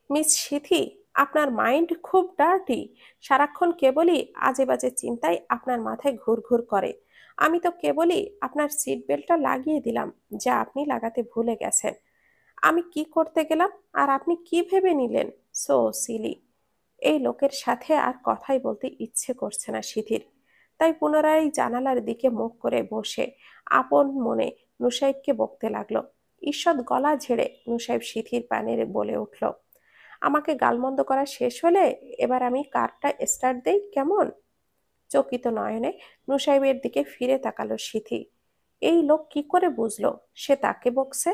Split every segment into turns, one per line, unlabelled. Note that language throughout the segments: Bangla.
মিস সিথি, আপনার মাইন্ড খুব ডার্টি। সারাক্ষণ কেবলই আজে বাজে চিন্তায় আপনার মাথায় ঘুরঘুর করে। আমি তো কেবলই আপনার সিট বেল্টটা লাগিয়ে দিলাম, যা আপনি লাগাতে ভুলে গেছেন। আমি কি করতে গেলাম আর আপনি কি ভেবে নিলেন? So silly. এই লোকের সাথে আর কথাই বলতে ইচ্ছে করছে না সিথির। তাই পুনরায় জানালার দিকে মুখ করে বসে আপন মনে নুসাইবকে বকতে লাগলো। ঈষৎ গলা ঝেড়ে নুসাইব সিথির পানে বলে উঠল, আমাকে গালমন্দ করা শেষ হলে এবার আমি কারটা স্টার্ট দেই, কেমন? চকিত নয়নে নুসাইবের দিকে ফিরে তাকালো সিথি। এই লোক কি করে বুঝলো সে তাকে বকছে?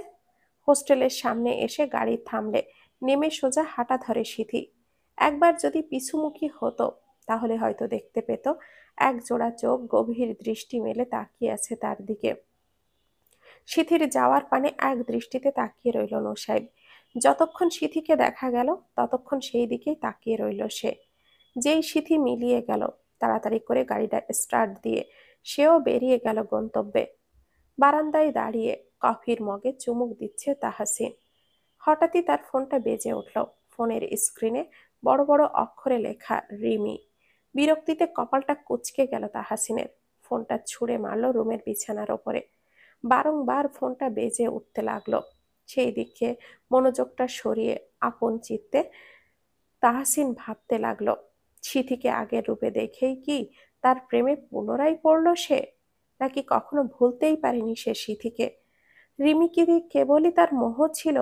হোস্টেলের সামনে এসে গাড়ি থামলে নেমে সোজা হাঁটা ধরে সিথি। একবার যদি পিছুমুখী হতো তাহলে হয়তো দেখতে পেত এক জোড়া চোখ গভীর দৃষ্টি মেলে তাকিয়ে আছে তার দিকে। সিথির যাওয়ার পানে এক দৃষ্টিতে তাকিয়ে রইল নৌসাহেব। যতক্ষণ সিথিকে দেখা গেল ততক্ষণ সেই দিকেই তাকিয়ে রইল সে। যেই সিথি মিলিয়ে গেল, তাড়াতাড়ি করে গাড়িটা স্টার্ট দিয়ে সেও বেরিয়ে গেল গন্তব্যে। বারান্দায় দাঁড়িয়ে কফির মগে চুমুক দিচ্ছে তাহাসিন। হঠাৎই তার ফোনটা বেজে উঠল। ফোনের স্ক্রিনে বড় বড় অক্ষরে লেখা রিমি। বিরক্তিতে কপালটা কুঁচকে গেল তাহাসিনের। ফোনটা ছুঁড়ে মারল রুমের বিছানার ওপরে। বারংবার ফোনটা বেজে উঠতে লাগলো। সেই দিকে মনোযোগটা সরিয়ে আপন চিত্তে তাহসিন ভাবতে লাগলো, সিথিকে আগের রূপে দেখেই কি তার প্রেমে পুনরায় পড়ল সে? নাকি কখনো ভুলতেই পারেনি সে সিথিকে? রিমি কি কেবলই তার মোহ ছিল?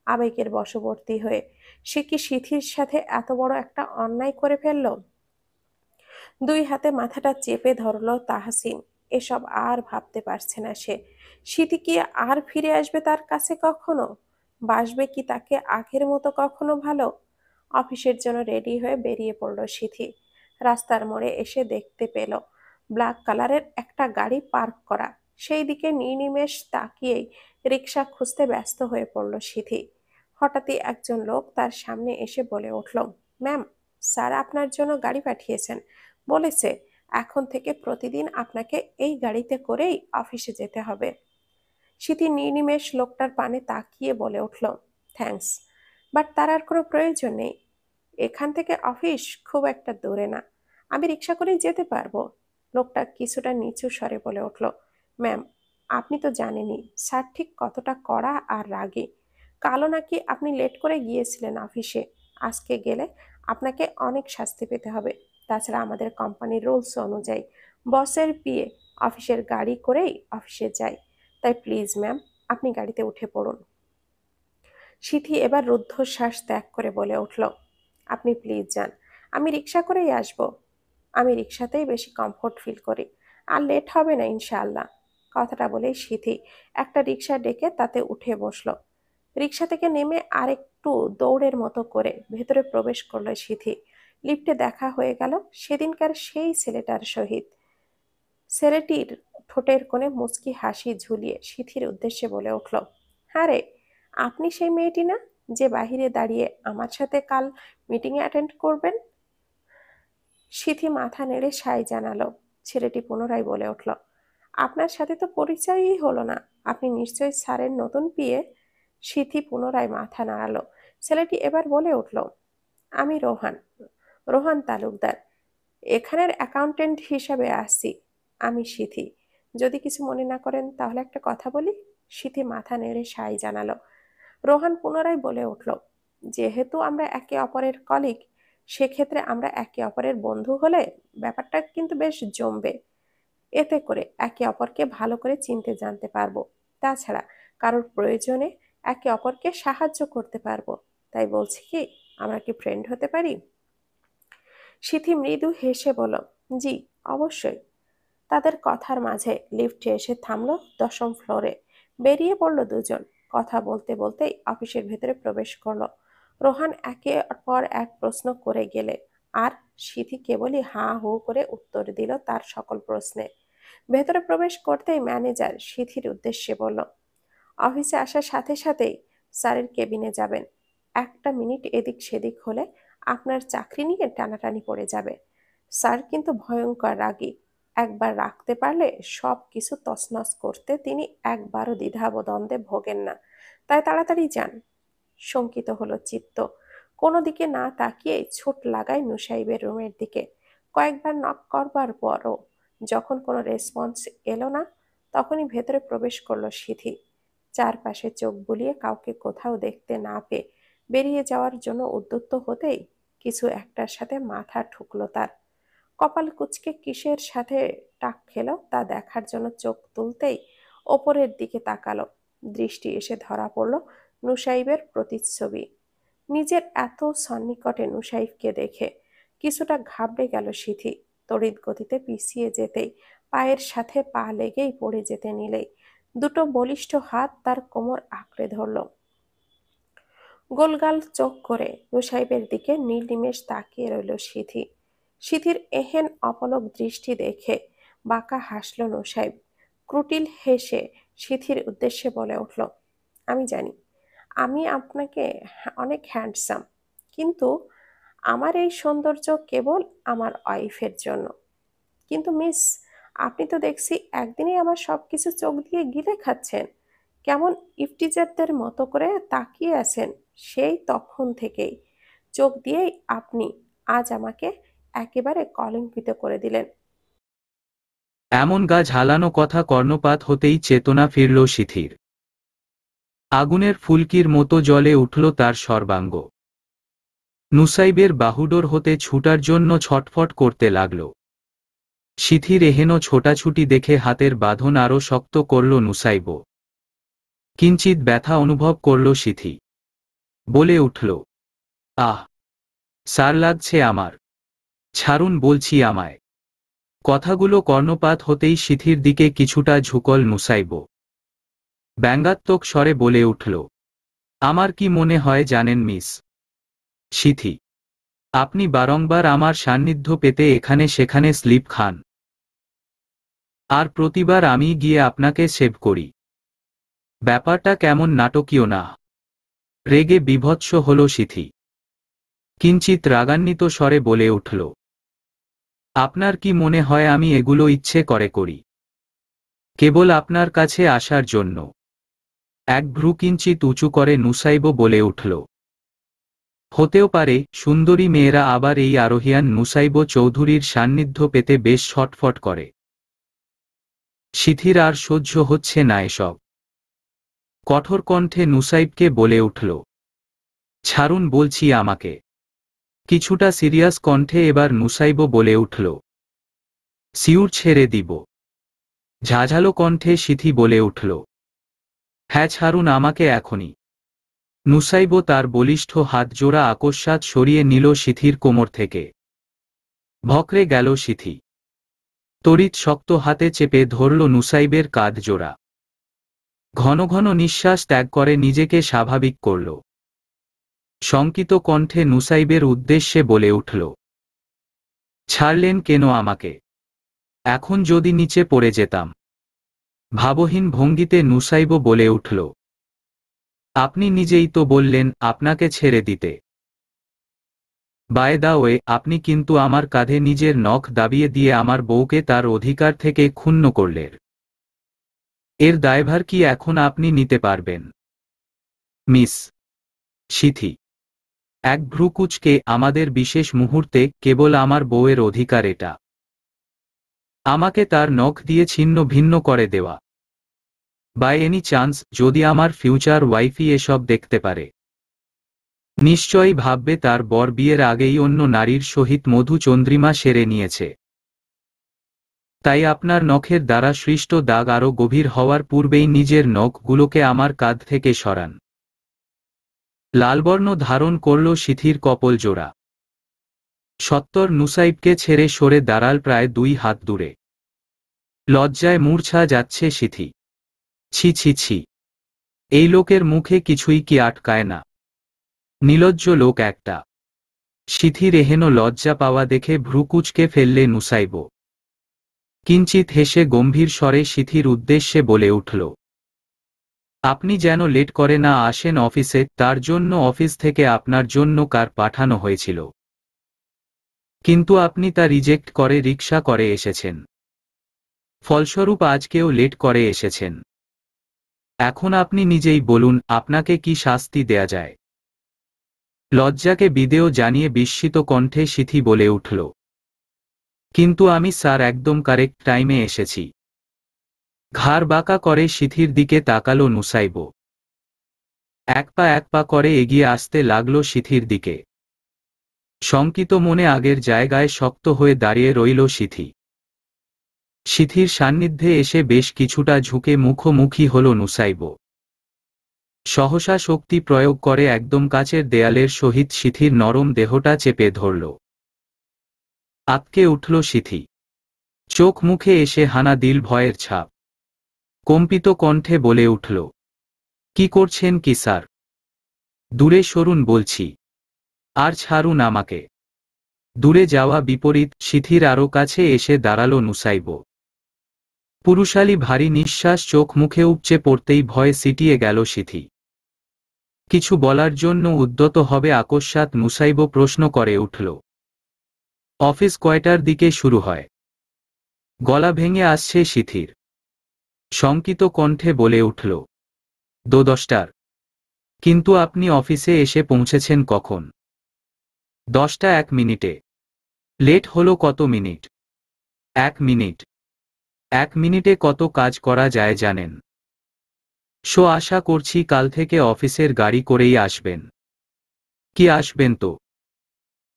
আবেগের বশবর্তী হয়ে সে কি সিথির সাথে এত বড় একটা অন্যায় করে ফেলল? দুই হাতে মাথাটা চেপে ধরল তাহসিন। এসব আর ভাবতে পারছে না সে। সিথি কি আর ফিরে আসবে তার কাছে কখনো? বাসবে কি তাকে আগের মতো কখনো ভালো? অফিসের জন্য রেডি হয়ে বেরিয়ে পড়ল সিথি। রাস্তার মোড়ে এসে দেখতে পেল ব্ল্যাক কালারের একটা গাড়ি পার্ক করা। সেই দিকে নির্নিমেষ তাকিয়েই রিক্সা খুঁজতে ব্যস্ত হয়ে পড়ল সিথি। হঠাৎই একজন লোক তার সামনে এসে বলে উঠল, ম্যাম, স্যার আপনার জন্য গাড়ি পাঠিয়েছেন। বলেছে এখন থেকে প্রতিদিন আপনাকে এই গাড়িতে করেই অফিসে যেতে হবে। সিথি নির্নিমেষ লোকটার পানে তাকিয়ে বলে উঠল, থ্যাঙ্কস, বাট তার আর কোনো প্রয়োজন নেই। এখান থেকে অফিস খুব একটা দূরে না, আমি রিক্সা করেই যেতে পারবো। লোকটা কিছুটা নিচু স্বরে বলে উঠল, ম্যাম, আপনি তো জানেনই স্যার ঠিক কতটা কড়া আর রাগী। কালও নাকি আপনি লেট করে গিয়েছিলেন অফিসে। আজকে গেলে আপনাকে অনেক শাস্তি পেতে হবে। তাছাড়া আমাদের কোম্পানির রুলস অনুযায়ী বসের পিএ অফিসের গাড়ি করেই অফিসে যায়। তাই প্লিজ ম্যাম, আপনি গাড়িতে উঠে পড়ুন। সিথি এবার রুদ্ধশ্বাস ত্যাগ করে বলে উঠল, আপনি প্লিজ যান, আমি রিক্সা করেই আসব। আমি রিক্সাতেই বেশি কমফোর্ট ফিল করি। আর লেট হবে না ইনশাআল্লাহ। কথাটা বলেই সিথি একটা রিক্সা ডেকে তাতে উঠে বসলো। রিক্সা থেকে নেমে আরেকটু দৌড়ের মতো করে ভেতরে প্রবেশ করলো সিথি। লিফটে দেখা হয়ে গেল সেদিনকার সেই ছেলেটার সহিত। ছেলেটির ঠোঁটের কোণে মুচকি হাসি ঝুলিয়ে সিথির উদ্দেশ্যে বলে উঠল, হ্যাঁ রে, আপনি সেই মেয়েটি না যে বাহিরে দাঁড়িয়ে আমার সাথে কাল মিটিংয়ে অ্যাটেন্ড করবেন? সিথি মাথা নেড়ে সায় জানালো। ছেলেটি পুনরায় বলে উঠল, আপনার সাথে তো পরিচয়ই হলো না, আপনি নিশ্চয়ই স্যারের নতুন পিএ। সিথি পুনরায় মাথা নাড়ালো। ছেলেটি এবার বলে উঠল, আমি রোহান, রোহান তালুকদার, এখানের অ্যাকাউন্টেন্ট হিসাবে আসছি। আমি সিথি। যদি কিছু মনে না করেন তাহলে একটা কথা বলি। সিথি মাথা নেড়ে সায় জানালো। রোহান পুনরায় বলে উঠল, যেহেতু আমরা একে অপরের কলিগ, সেক্ষেত্রে আমরা একে অপরের বন্ধু হলে ব্যাপারটা কিন্তু বেশ জমবে। এতে করে একে অপরকে ভালো করে চিনতে জানতে পারবো। তাছাড়া কারোর প্রয়োজনে একে অপরকে সাহায্য করতে পারবো। তাই বলছি কি, আমরা কি ফ্রেন্ড হতে পারি? সিথি মৃদু হেসে বলল, জি, অবশ্যই। তাদের কথার মাঝে লিফটে এসে থামলো 10ম ফ্লোরে। বেরিয়ে পড়ল দুজন। কথা বলতে বলতেই অফিসের ভেতরে প্রবেশ করলো। রোহান একের পর এক প্রশ্ন করে গেলে আর সিথি কেবলই হাঁ হু করে উত্তর দিল তার সকল প্রশ্নে। ভেতরে প্রবেশ করতেই ম্যানেজার সিথির উদ্দেশ্যে বলল, অফিসে আসার সাথে সাথেই স্যারের কেবিনে যাবেন। একটা মিনিট এদিক সেদিক হলে আপনার চাকরি নিয়ে টানাটানি পড়ে যাবে। স্যার কিন্তু ভয়ঙ্কর রাগী। একবার রাখতে পারলে সব কিছু তছনছ করতে তিনি একবারও দ্বিধাদ্বন্দ্বে ভোগেন না। তাই তাড়াতাড়ি যান। শঙ্কিত হলো চিত্ত। কোনো দিকে না তাকিয়ে ছুট লাগায় নুসাইবের রুমের দিকে। কয়েকবার নক করবার পরও যখন কোনো রেসপন্স এলো না, তখনই ভেতরে প্রবেশ করলো সিথি। চারপাশে চোখ বুলিয়ে কাউকে কোথাও দেখতে না পেয়ে বেরিয়ে যাওয়ার জন্য উদ্যত হতেই কিছু একটার সাথে মাথা ঠুকলো তার। কপাল কুঁচকে কিসের সাথে টাক খেলো তা দেখার জন্য চোখ তুলতেই ওপরের দিকে তাকালো। দৃষ্টি এসে ধরা পড়ল নুসাইবের প্রতিচ্ছবি। নিজের এত সন্নিকটে নুসাইবকে দেখে কিছুটা ঘাবড়ে গেল সিথি। তড়িৎ গতিতে পিছিয়ে যেতেই পায়ের সাথে পা লেগেই পড়ে যেতে নিলেই দুটো বলিষ্ঠ হাত তার কোমর আঁকড়ে ধরল। গোলগাল চোখ করে নুসাইবের দিকে নির্নিমেষ তাকিয়ে রইল সিথি। সিথির এহেন অপলক দৃষ্টি দেখে বাঁকা হাসল নুসাইব। ক্রুটিল হেসে সিথির উদ্দেশ্যে বলে উঠল, আমি জানি আমি আপনাকে অনেক হ্যান্ডসাম, কিন্তু আমার এই সৌন্দর্য কেবল আমার ওয়াইফের জন্য। কিন্তু মিস, আপনি তো দেখছি একদিনেই আমার সবকিছু চোখ দিয়ে গিলে খাচ্ছেন। কেমন ইফটিজারদের মতো করে তাকিয়ে আছেন সেই তখন থেকেই। চোখ দিয়েই আপনি আজ আমাকে একেবারে কলঙ্কিত করে দিলেন।
এমন গা ঝালানো কথা কর্ণপাত হতেই চেতনা ফিরল সিথির। আগুনের ফুলকির মতো জ্বলে উঠল তার সর্বাঙ্গ। নুসাইবের বাহুডোর হতে ছুটার জন্য ছটফট করতে লাগল। সিথির এহেন ছোটাছুটি দেখে হাতের বাঁধন আরো শক্ত করল নুসাইব। কিঞ্চিত ব্যথা অনুভব করল সিথি। বলে উঠল, আহ, সার লাগছে আমার, ছাড়ুন বলছি আমায়। কথাগুলো কর্ণপাত হতেই সিথির দিকে কিছুটা ঝুঁকল নুসাইব। ব্যঙ্গাত্মক স্বরে বলে উঠল, আমার কি মনে হয় জানেন মিস সিথি, আপনি বারংবার আমার সান্নিধ্য পেতে এখানে সেখানে স্লিপ খান, আর প্রতিবার আমি গিয়ে আপনাকে সেভ করি। ব্যাপারটা কেমন নাটকীয় না? রেগে বিভৎস হল সিথি। কিঞ্চিত রাগান্বিত স্বরে বলে উঠল, আপনার কি মনে হয় আমি এগুলো ইচ্ছে করে করি, কেবল আপনার কাছে আসার জন্য? এক ভ্রু কিঞ্চিত উঁচু করে নুসাইব বলে উঠল, হতেও পারে সুন্দরী মেয়েরা আবার এই আরোহিয়ান নুসাইব চৌধুরীর সান্নিধ্য পেতে বেশ ছটফট করে। সিথির আর সহ্য হচ্ছে না এসব। কঠোর কণ্ঠে নুসাইবকে বলে উঠল, ছাড়ুন বলছি আমাকে। কিছুটা সিরিয়াস কণ্ঠে এবার নুসাইব বলে উঠল, সিউর ছেড়ে দিব। ঝাঝালো কণ্ঠে সিথি বলে উঠল, হ্যাঁ ছাড়ুন আমাকে এখনই। নুসাইব তার বলিষ্ঠ হাত জোড়া আকস্মাৎ সরিয়ে নিল সিথির কোমর থেকে। ভকরে গেল সিথি। তড়িৎ শক্ত হাতে চেপে ধরল নুসাইবের কাঁধ জোড়া। ঘন ঘন নিঃশ্বাস ত্যাগ করে নিজেকে স্বাভাবিক করল। শঙ্কিত কণ্ঠে নুসাইবের উদ্দেশ্যে বলে উঠল, ছাড়লেন কেন আমাকে? এখন যদি নিচে পড়ে যেতাম। ভাবহীন ভঙ্গিতে নুসাইব বলে উঠল, আপনি নিজেই তো বললেন আপনাকে ছেড়ে দিতে। বাই দা ওয়ে, আপনি কিন্তু আমার কাঁধে নিজের নখ দাবিয়ে দিয়ে আমার বউকে তার অধিকার থেকে ক্ষুণ্ণ করলেন। এর দায়ভার কি এখন আপনি নিতে পারবেন? মিস সিথি, এক ভ্রুকুচকে, আমাদের বিশেষ মুহূর্তে কেবল আমার বউয়ের অধিকার এটা। আমাকে তার নখ দিয়ে ছিন্ন ভিন্ন করে দেওয়া। বাই এনি চান্স যদি আমার ফিউচার ওয়াইফই এসব দেখতে পারে, নিশ্চয়ই ভাববে তার বর বিয়ের আগেই অন্য নারীর সহিত মধু চন্দ্রিমা সেরে নিয়েছে। তাই আপনার নখের দ্বারা সৃষ্ট দাগ আরও গভীর হওয়ার পূর্বেই নিজের নখগুলোকে আমার কাঁধ থেকে সরান। লালবর্ণ ধারণ করল সিথির কপল জোড়া। সত্তর নুসাইবকে ছেড়ে সরে দাঁড়াল প্রায় 2 হাত দূরে। লজ্জায় মূর্ছা যাচ্ছে সিথি। ছি ছি ছি, এই লোকের মুখে কিছুই কি আটকায় না? নিলজ্জ লোক একটা। সিথির এহেন লজ্জা পাওয়া দেখে ভ্রুকুচকে ফেললে নুসাইব। কিঞ্চিত হেসে গম্ভীর স্বরে সিথির উদ্দেশ্যে বলে উঠল, আপনি যেন লেট করে না আসেন অফিসে, তার জন্য অফিস থেকে আপনার জন্য কার পাঠানো হয়েছিল, কিন্তু আপনি তা রিজেক্ট করে রিকশা করে এসেছেন। ফলস্বরূপ আজকেও লেট করে এসেছেন। এখন আপনি নিজেই বলুন আপনাকে কি শাস্তি দেয়া যায়। লজ্জাকে বিদেয় জানিয়ে বিস্মিত কণ্ঠে সিথি বলে উঠল, কিন্তু আমি স্যার একদম কারেক্ট টাইমে এসেছি। ঘাড় বাঁকা করে সিথির দিকে তাকালো নুসাইব। এক পা করে এগিয়ে আসতে লাগলো সিথির দিকে। শঙ্কিত মনে আগের জায়গায় শক্ত হয়ে দাঁড়িয়ে রইল সিথি। সিথির সান্নিধ্যে এসে বেশ কিছুটা ঝুঁকে মুখোমুখি হল নুসাইব। সহসা শক্তি প্রয়োগ করে একদম কাছের দেয়ালের সহিত সিথির নরম দেহটা চেপে ধরল। আঁতকে উঠল সিথি। চোখ মুখে এসে হানা দিল ভয়ের ছাপ। কম্পিত কণ্ঠে বলে উঠল, কি করছেন কি স্যার? দূরে সরুন বলছি, আর ছাড়ুন আমাকে। দূরে যাওয়া বিপরীত সিথির আরও কাছে এসে দাঁড়ালো নুসাইব। পুরুষালী ভারী নিঃশ্বাস চোখ মুখে উপচে পড়তেই ভয়ে সিটিয়ে গেল সিথি। কিছু বলার জন্য উদ্যত হবে আকস্মাৎ নুসাইব প্রশ্ন করে উঠল, অফিস কয়টার দিকে শুরু হয়? গলা ভেঙে আসছে সিথির। শঙ্কিত কণ্ঠে বলে উঠল, 10টার। কিন্তু আপনি অফিসে এসে পৌঁছেছেন কখন? 10টা 1 মিনিটে। লেট হলো কত মিনিট? 1 মিনিট। 1 মিনিটে কত কাজ করা যায় জানেন? আশা করছি কাল থেকে অফিসের গাড়ি করেই আসবেন। কি আসবেন তো?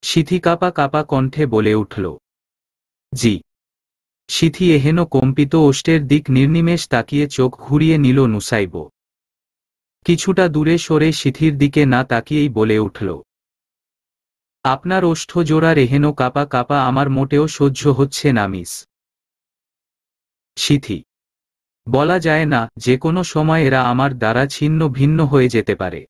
সিথি কাঁপা কণ্ঠে বলে উঠল, জি। সিথি এহেন কম্পিত ওষ্ঠের দিক নির্নিমেষ তাকিয়ে চোখ ঘুরিয়ে নিল নুসাইব। কিছুটা দূরে সরে সিথির দিকে না তাকিয়েই বলে উঠল, আপনার ওষ্ঠ জোড়ার এহেন কাঁপা আমার মোটেও সহ্য হচ্ছে না মিস সিথি। বলা যায় না, যে কোনো সময় এরা আমার দ্বারা ছিন্ন ভিন্ন হয়ে যেতে পারে।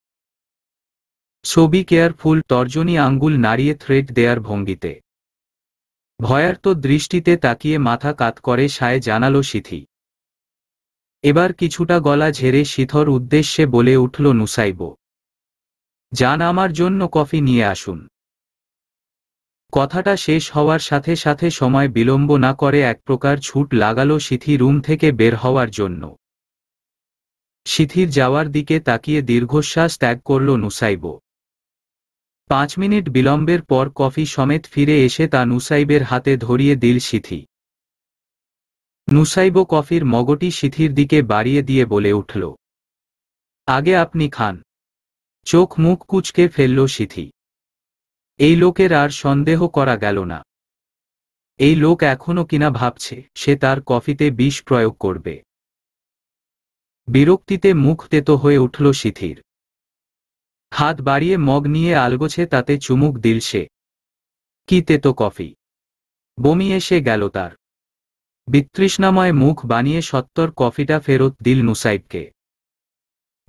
ছবি কেয়ারফুল তর্জনী আঙ্গুল নাড়িয়ে থ্রেড দেয়ার ভঙ্গিতে। ভয়ার্ত দৃষ্টিতে তাকিয়ে মাথা কাত করে সায় জানালো সিথি। এবার কিছুটা গলা ঝেড়ে সিথর উদ্দেশ্যে বলে উঠল নুসাইব, যান আমার জন্য কফি নিয়ে আসুন। কথাটা শেষ হওয়ার সাথে সাথে সময় বিলম্ব না করে এক প্রকার ছুট লাগালো সিথি রুম থেকে বের হওয়ার জন্য। সিথির যাওয়ার দিকে তাকিয়ে দীর্ঘশ্বাস ত্যাগ করল নুসাইব। 5 মিনিট বিলম্বের পর কফি সমেত ফিরে এসে তা নুসাইবের হাতে ধরিয়ে দিল সিথি। নুসাইব কফির মগটি সিথির দিকে বাড়িয়ে দিয়ে বলে উঠল, আগে আপনি খান। চোখ মুখ কুঁচকে ফেলল সিথি। এই লোকের আর সন্দেহ করা গেল না। এই লোক এখনো কিনা ভাবছে সে তার কফিতে বিষ প্রয়োগ করবে। বিরক্তিতে মুখ তেতো হয়ে উঠল সিথির। হাত বাড়িয়ে মগ নিয়ে আলগোছে তাতে চুমুক দিল সে। কি তেতো কফি! বমি এসে গেল তার। বিতৃষ্ণাময় মুখ বানিয়ে সত্তর কফিটা ফেরত দিল নুসাইবকে।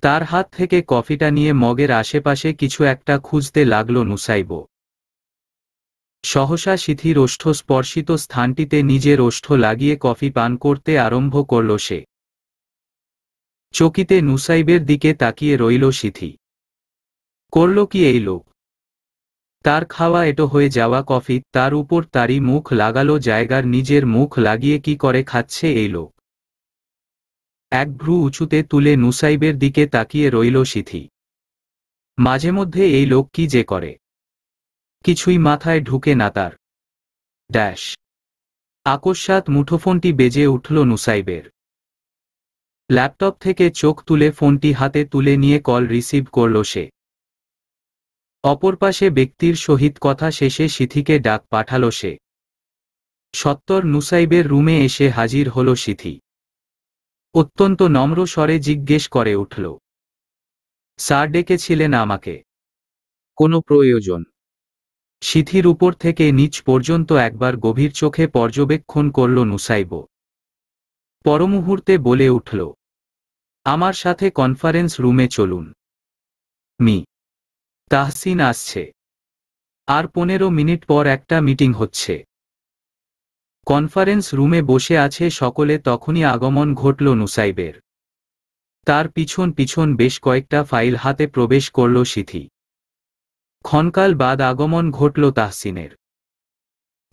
তার হাত থেকে কফিটা নিয়ে মগের আশেপাশে কিছু একটা খুঁজতে লাগল নুসাইব। সহসা সিথির ওষ্ঠ স্পর্শিত স্থানটিতে নিজের ওষ্ঠ লাগিয়ে কফি পান করতে আরম্ভ করল সে। চকিতে নুসাইবের দিকে তাকিয়ে রইল সিথি। করল কি এই লোক? তার খাওয়া এটো হয়ে যাওয়া কফি তার উপর তারই মুখ লাগালো জায়গার নিজের মুখ লাগিয়ে কি করে খাচ্ছে এই লোক? এক ভ্রু উঁচুতে তুলে নুসাইবের দিকে তাকিয়ে রইল সিথি। মাঝে মধ্যে এই লোক কি যে করে কিছুই মাথায় ঢুকে না তার। ড্যাশ! আকস্মাৎ মুঠোফোনটি বেজে উঠল নুসাইবের। ল্যাপটপ থেকে চোখ তুলে ফোনটি হাতে তুলে নিয়ে কল রিসিভ করল সে। অপর পাশে ব্যক্তির সহিত কথা শেষে সিথিকে ডাক পাঠাল সে। সত্বর নুসাইবের রুমে এসে হাজির হল সিথি। অত্যন্ত নম্র স্বরে জিজ্ঞেস করে উঠল, স্যার ডেকেছিলেন আমাকে? কোনো প্রয়োজন? সিথির উপর থেকে নিচ পর্যন্ত একবার গভীর চোখে পর্যবেক্ষণ করল নুসাইব। পরমুহূর্তে বলে উঠল, আমার সাথে কনফারেন্স রুমে চলুন। মি তাহসিন আসছে। আর 15 মিনিট পর একটা মিটিং হচ্ছে। কনফারেন্স রুমে বসে আছে সকলে। তখনই আগমন ঘটল নুসাইবের। তার পিছন পিছন বেশ কয়েকটা ফাইল হাতে প্রবেশ করল সিথি। ক্ষণকাল বাদ আগমন ঘটল তাহসিনের।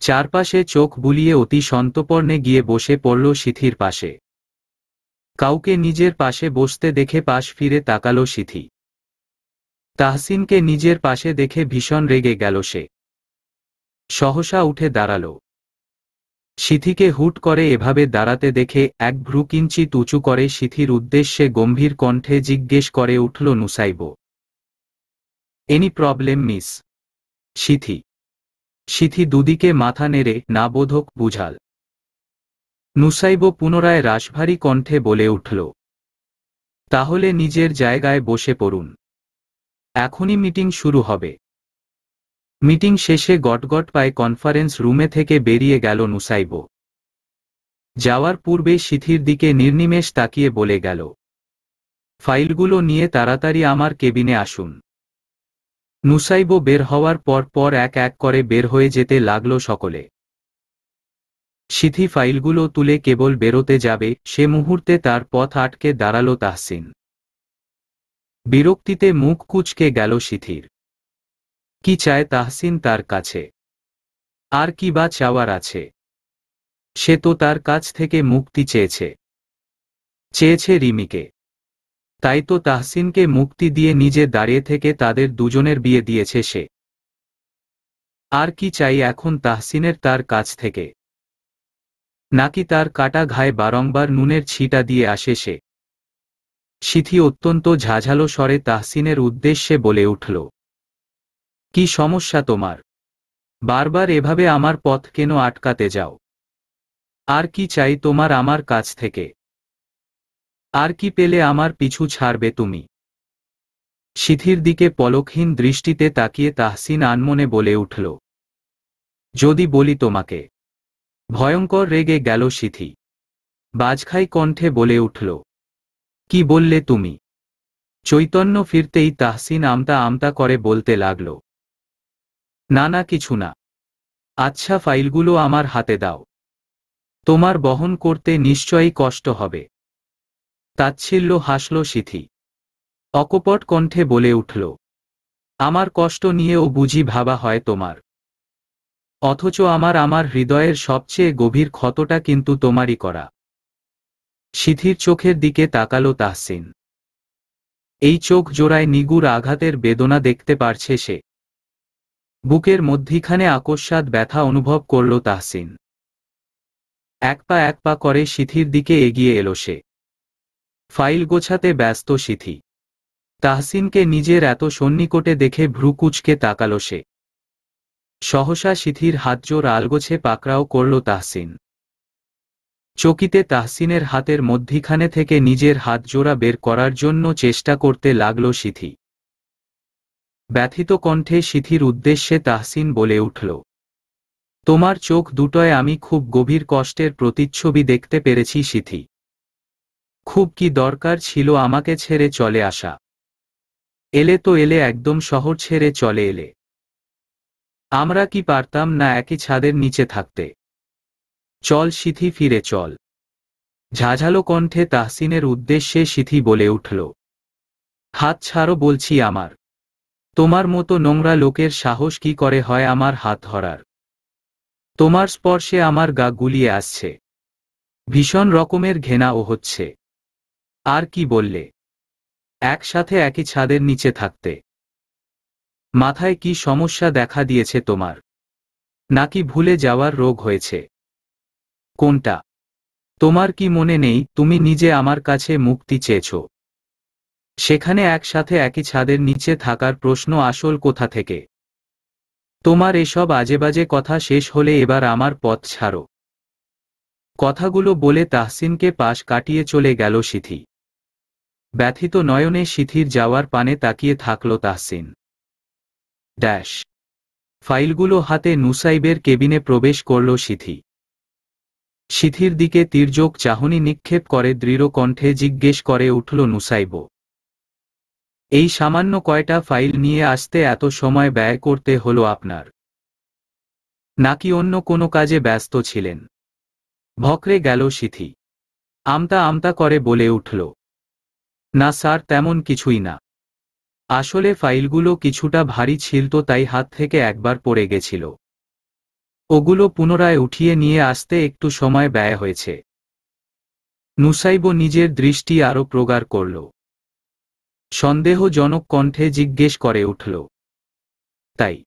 চারপাশে চোখ বুলিয়ে অতি সন্তর্পণে গিয়ে বসে পড়ল সিথির পাশে। কাউকে নিজের পাশে বসতে দেখে পাশ ফিরে তাকালো সিথি। তাহসিনকে নিজের পাশে দেখে ভীষণ রেগে গেল সে। সহসা উঠে দাঁড়াল। সিথিকে হুট করে এভাবে দাঁড়াতে দেখে এক ভ্রু কিঞ্চিত উঁচু করে সিথির উদ্দেশ্যে গম্ভীর কণ্ঠে জিজ্ঞেস করে উঠল নুসাইব। এনি প্রবলেম মিস সিথি? সিথি দুদিকে মাথা নেড়ে না বোধক বুঝাল। নুসাইব পুনরায় রাশভারী কণ্ঠে বলে উঠল, তাহলে নিজের জায়গায় বসে পড়ুন, এখনই মিটিং শুরু হবে। মিটিং শেষে গটগট পায়ে কনফারেন্স রুমে থেকে বেরিয়ে গেল নুসাইব। যাওয়ার পূর্বে সিথির দিকে নির্নিমেষ তাকিয়ে বলে গেল, ফাইলগুলো নিয়ে তাড়াতাড়ি আমার কেবিনে আসুন। নুসাইব বের হওয়ার পর এক এক করে বের হয়ে যেতে লাগল সকলে। সিথি ফাইলগুলো তুলে কেবল বেরোতে যাবে, সে মুহূর্তে তার পথ আটকে দাঁড়াল তাহসিন। বিরক্তিতে মুখ কুঁচকে গেল সিথির। কি চায় তাহসিন তার কাছে? আর কি বা চাওয়ার আছে? সে তো তার কাছ থেকে মুক্তি চেয়েছে, চেয়েছে রিমিকে। তাই তো তাহসিনকে মুক্তি দিয়ে নিজে দাঁড়িয়ে থেকে তাদের দুজনের বিয়ে দিয়েছে সে। আর কি চাই এখন তাহসিনের তার কাছ থেকে? নাকি তার কাটা ঘায়ে বারংবার নুনের ছিটা দিয়ে আসে সে? সিথি অত্যন্ত ঝাঝালো স্বরে তাহসিনের উদ্দেশ্যে বলে উঠল, কি সমস্যা তোমার? বারবার এভাবে আমার পথ কেন আটকাতে যাও? আর কি চাই তোমার আমার কাছ থেকে? আর কি পেলে আমার পিছু ছাড়বে তুমি? সিথির দিকে পলকহীন দৃষ্টিতে তাকিয়ে তাহসিন আনমনে বলে উঠল, যদি বলি তোমাকে। ভয়ঙ্কর রেগে গেল সিথি। বাজখাই কণ্ঠে বলে উঠল, কি বললে তুমি? চৈতন্য ফিরতেই তাহসিন আমতা আমতা করে বলতে লাগল, না না কিছু না। আচ্ছা ফাইলগুলো আমার হাতে দাও, তোমার বহন করতে নিশ্চয়ই কষ্ট হবে। তাচ্ছিল্য হাসল সিথি। অকপট কণ্ঠে বলে উঠল, আমার কষ্ট নিয়েও বুঝি ভাবা হয় তোমার? অথচ আমার হৃদয়ের সবচেয়ে গভীর ক্ষতটা কিন্তু তোমারই করা। সিথির চোখের দিকে তাকালো তাহসিন। এই চোখ জোড়ায় নিগুড় আঘাতের বেদনা দেখতে পারছে সে। বুকের মধ্যিখানে আকস্মাৎ ব্যথা অনুভব করল তাহসিন। এক পা করে সিথির দিকে এগিয়ে এলো সে। ফাইল গোছাতে ব্যস্ত সিথি। তাহসিনকে নিজের এত সন্নিকটে দেখে ভ্রু কুঁচকে তাকালো সে। সহসা সিথির হাতজোড় আলগোছে পাকড়াও করল তাহসিন। চকিতে তাহসিনের হাতের মধ্যিখানে থেকে নিজের হাত জোড়া বের করার জন্য চেষ্টা করতে লাগল সিথি। ব্যথিত কণ্ঠে সিথির উদ্দেশ্যে তাহসিন বলে উঠল, তোমার চোখ দুটোয় আমি খুব গভীর কষ্টের প্রতিচ্ছবি দেখতে পেরেছি সিথি। খুব কি দরকার ছিল আমাকে ছেড়ে চলে আসা? এলে তো এলে, একদম শহর ছেড়ে চলে এলে। আমরা কি পারতাম না একই ছাদের নিচে থাকতে? চল সিথি, ফিরে চল। ঝাঝালো কণ্ঠে তাহসিনের উদ্দেশ্যে সিথি বলে উঠল, হাত ছাড়ো বলছি আমার। তোমার মতো নোংরা লোকের সাহস কি করে হয় আমার হাত ধরার? তোমার স্পর্শে আমার গা গুলিয়ে আসছে, ভীষণ রকমের ঘেনাও হচ্ছে। আর কি বললে? একসাথে একই ছাদের নিচে থাকতে। মাথায় কি সমস্যা দেখা দিয়েছে তোমার? নাকি ভুলে যাওয়ার রোগ হয়েছে? কোনটা? তোমার কি মনে নেই তুমি নিজে আমার কাছে মুক্তি চেয়েছ? সেখানে একসাথে একই ছাদের নিচে থাকার প্রশ্ন আসল কোথা থেকে? তোমার এসব আজেবাজে কথা শেষ হলে এবার আমার পথ ছাড়ো। কথাগুলো বলে তাহসিনকে পাশ কাটিয়ে চলে গেল সিথি। ব্যথিত নয়নে সিথির যাওয়ার পানে তাকিয়ে থাকল তাহসিন। ড্যাশ। ফাইলগুলো হাতে নুসাইবের কেবিনে প্রবেশ করল সিথি। সিথির দিকে তির্যক চাহনি নিক্ষেপ করে দৃঢ় কণ্ঠে জিজ্ঞেস করে উঠল নুসাইব, এই সামান্য কয়টা ফাইল নিয়ে আসতে এত সময় ব্যয় করতে হলো আপনার? নাকি অন্য কোনো কাজে ব্যস্ত ছিলেন? ভকরে গেল সিথি। আমতা আমতা করে বলে উঠল, না স্যার, তেমন কিছুই না। আসলে ফাইলগুলো কিছুটা ভারী ছিল তো, তাই হাত থেকে একবার পড়ে গেছিল। ওগুলো পুনরায় উঠিয়ে নিয়ে আসতে একটু সময় ব্যয় হয়েছে। নুসাইব নিজের দৃষ্টি আরো প্রগাঢ় করল। সন্দেহজনক কণ্ঠে জিজ্ঞেস করে উঠল। তাই?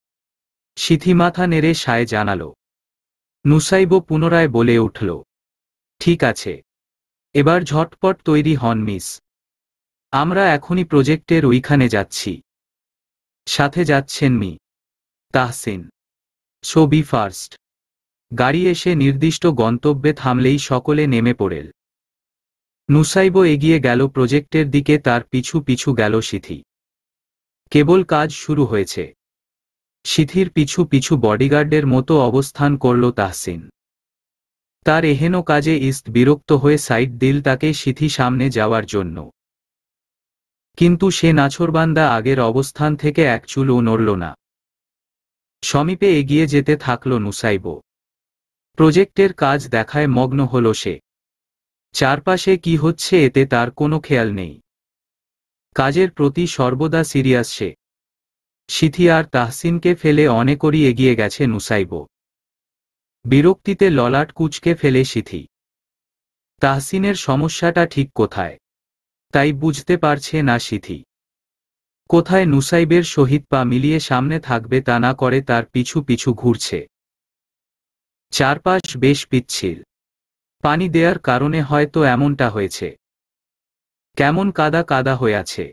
সিথি মাথা নেড়ে সায় জানাল। নুসাইব পুনরায় বলে উঠল, ঠিক আছে, এবার ঝটপট তৈরি হন মিস। আমরা এখনই প্রজেক্টের ওইখানে যাচ্ছি। সাথে যাচ্ছেন মি তাহসিন। So be first. গাড়ি এসে নির্দিষ্ট গন্তব্যে থামলেই সকলে নেমে পড়েল। নুসাইব এগিয়ে গেল প্রজেক্টের দিকে, তার পিছু পিছু গেল সিথি। কেবল কাজ শুরু হয়েছে। সিথির পিছু পিছু বডিগার্ডের মতো অবস্থান করল তাহসিন। তার এহেন কাজে বিরক্ত হয়ে সাইড দিল তাকে সিথি সামনে যাওয়ার জন্য। কিন্তু সে নাছোড়বান্দা আগের অবস্থান থেকে এক চুলও নড়ল না। সমীপে এগিয়ে যেতে থাকল নুসাইব। প্রজেক্টের কাজ দেখায় মগ্ন হল সে। চারপাশে কি হচ্ছে এতে তার কোনো খেয়াল নেই। কাজের প্রতি সর্বদা সিরিয়াস সে। সিথি আর তাহসিনকে ফেলে অনেকরই এগিয়ে গেছে নুসাইব। বিরক্তিতে ললাট কুঁচকে ফেলে সিথি। তাহসিনের সমস্যাটা ঠিক কোথায় তাই বুঝতে পারছে না সিথি। কোথায় নুসাইবের সহিত পা মিলিয়ে সামনে থাকবে তা না করে তার পিছু পিছু ঘুরছে। চারপাশ বেশ পিচ্ছিল। পানি দেওয়ার কারণে হয়তো এমনটা হয়েছে। কেমন কাদা কাদা হয়ে আছে।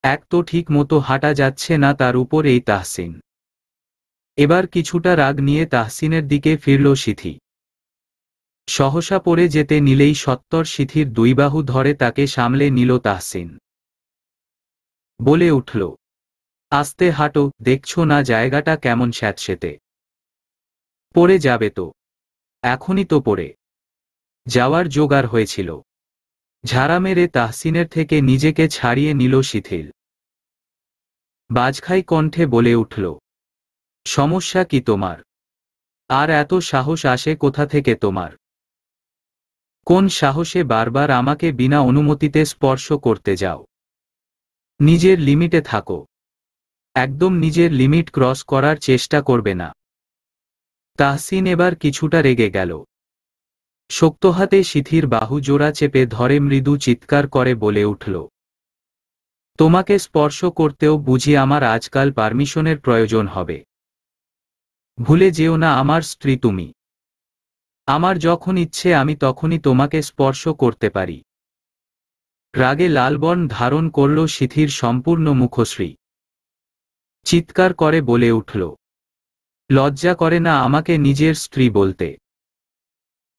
এক তো ঠিক মতো হাঁটা যাচ্ছে না, তার উপর এই তাহসিন। এবার কিছুটা রাগ নিয়ে তাহসিনের দিকে ফিরল সিথি। সহসা পড়ে যেতে নিলেই সত্বর সিথির দুই বাহু ধরে তাকে সামলে নিল তাহসিন। বলে উঠল, আস্তে হাঁটো, দেখছো না জায়গাটা কেমন স্যাঁতসেঁতে। পড়ে যাবে তো। এখনই তো পড়ে যাওয়ার জোগাড় হয়েছিল। ঝাড়া মেরে তাহসিনের থেকে নিজেকে ছাড়িয়ে নিল শিথিল। বাজখাই কণ্ঠে বলে উঠল, সমস্যা কি তোমার? আর এত সাহস আসে কোথা থেকে তোমার? কোন সাহসে বারবার আমাকে বিনা অনুমতিতে স্পর্শ করতে যাও? নিজের লিমিটে থাকো। একদম নিজের লিমিট ক্রস করার চেষ্টা করবে না। তাহসিন এবার কিছুটা রেগে গেল। শক্ত হাতে সিথির বাহু জোড়া চেপে ধরে মৃদু চিৎকার করে বলে উঠল, তোমাকে স্পর্শ করতেও বুঝি আমার আজকাল পারমিশনের প্রয়োজন হবে? ভুলে যেও না আমার স্ত্রী তুমি। আমার যখন ইচ্ছে আমি তখনই তোমাকে স্পর্শ করতে পারি। রাগে লালবর্ণ ধারণ করল সিথির সম্পূর্ণ মুখশ্রী। চিৎকার করে বলে উঠল, লজ্জা করে না আমাকে নিজের স্ত্রী বলতে?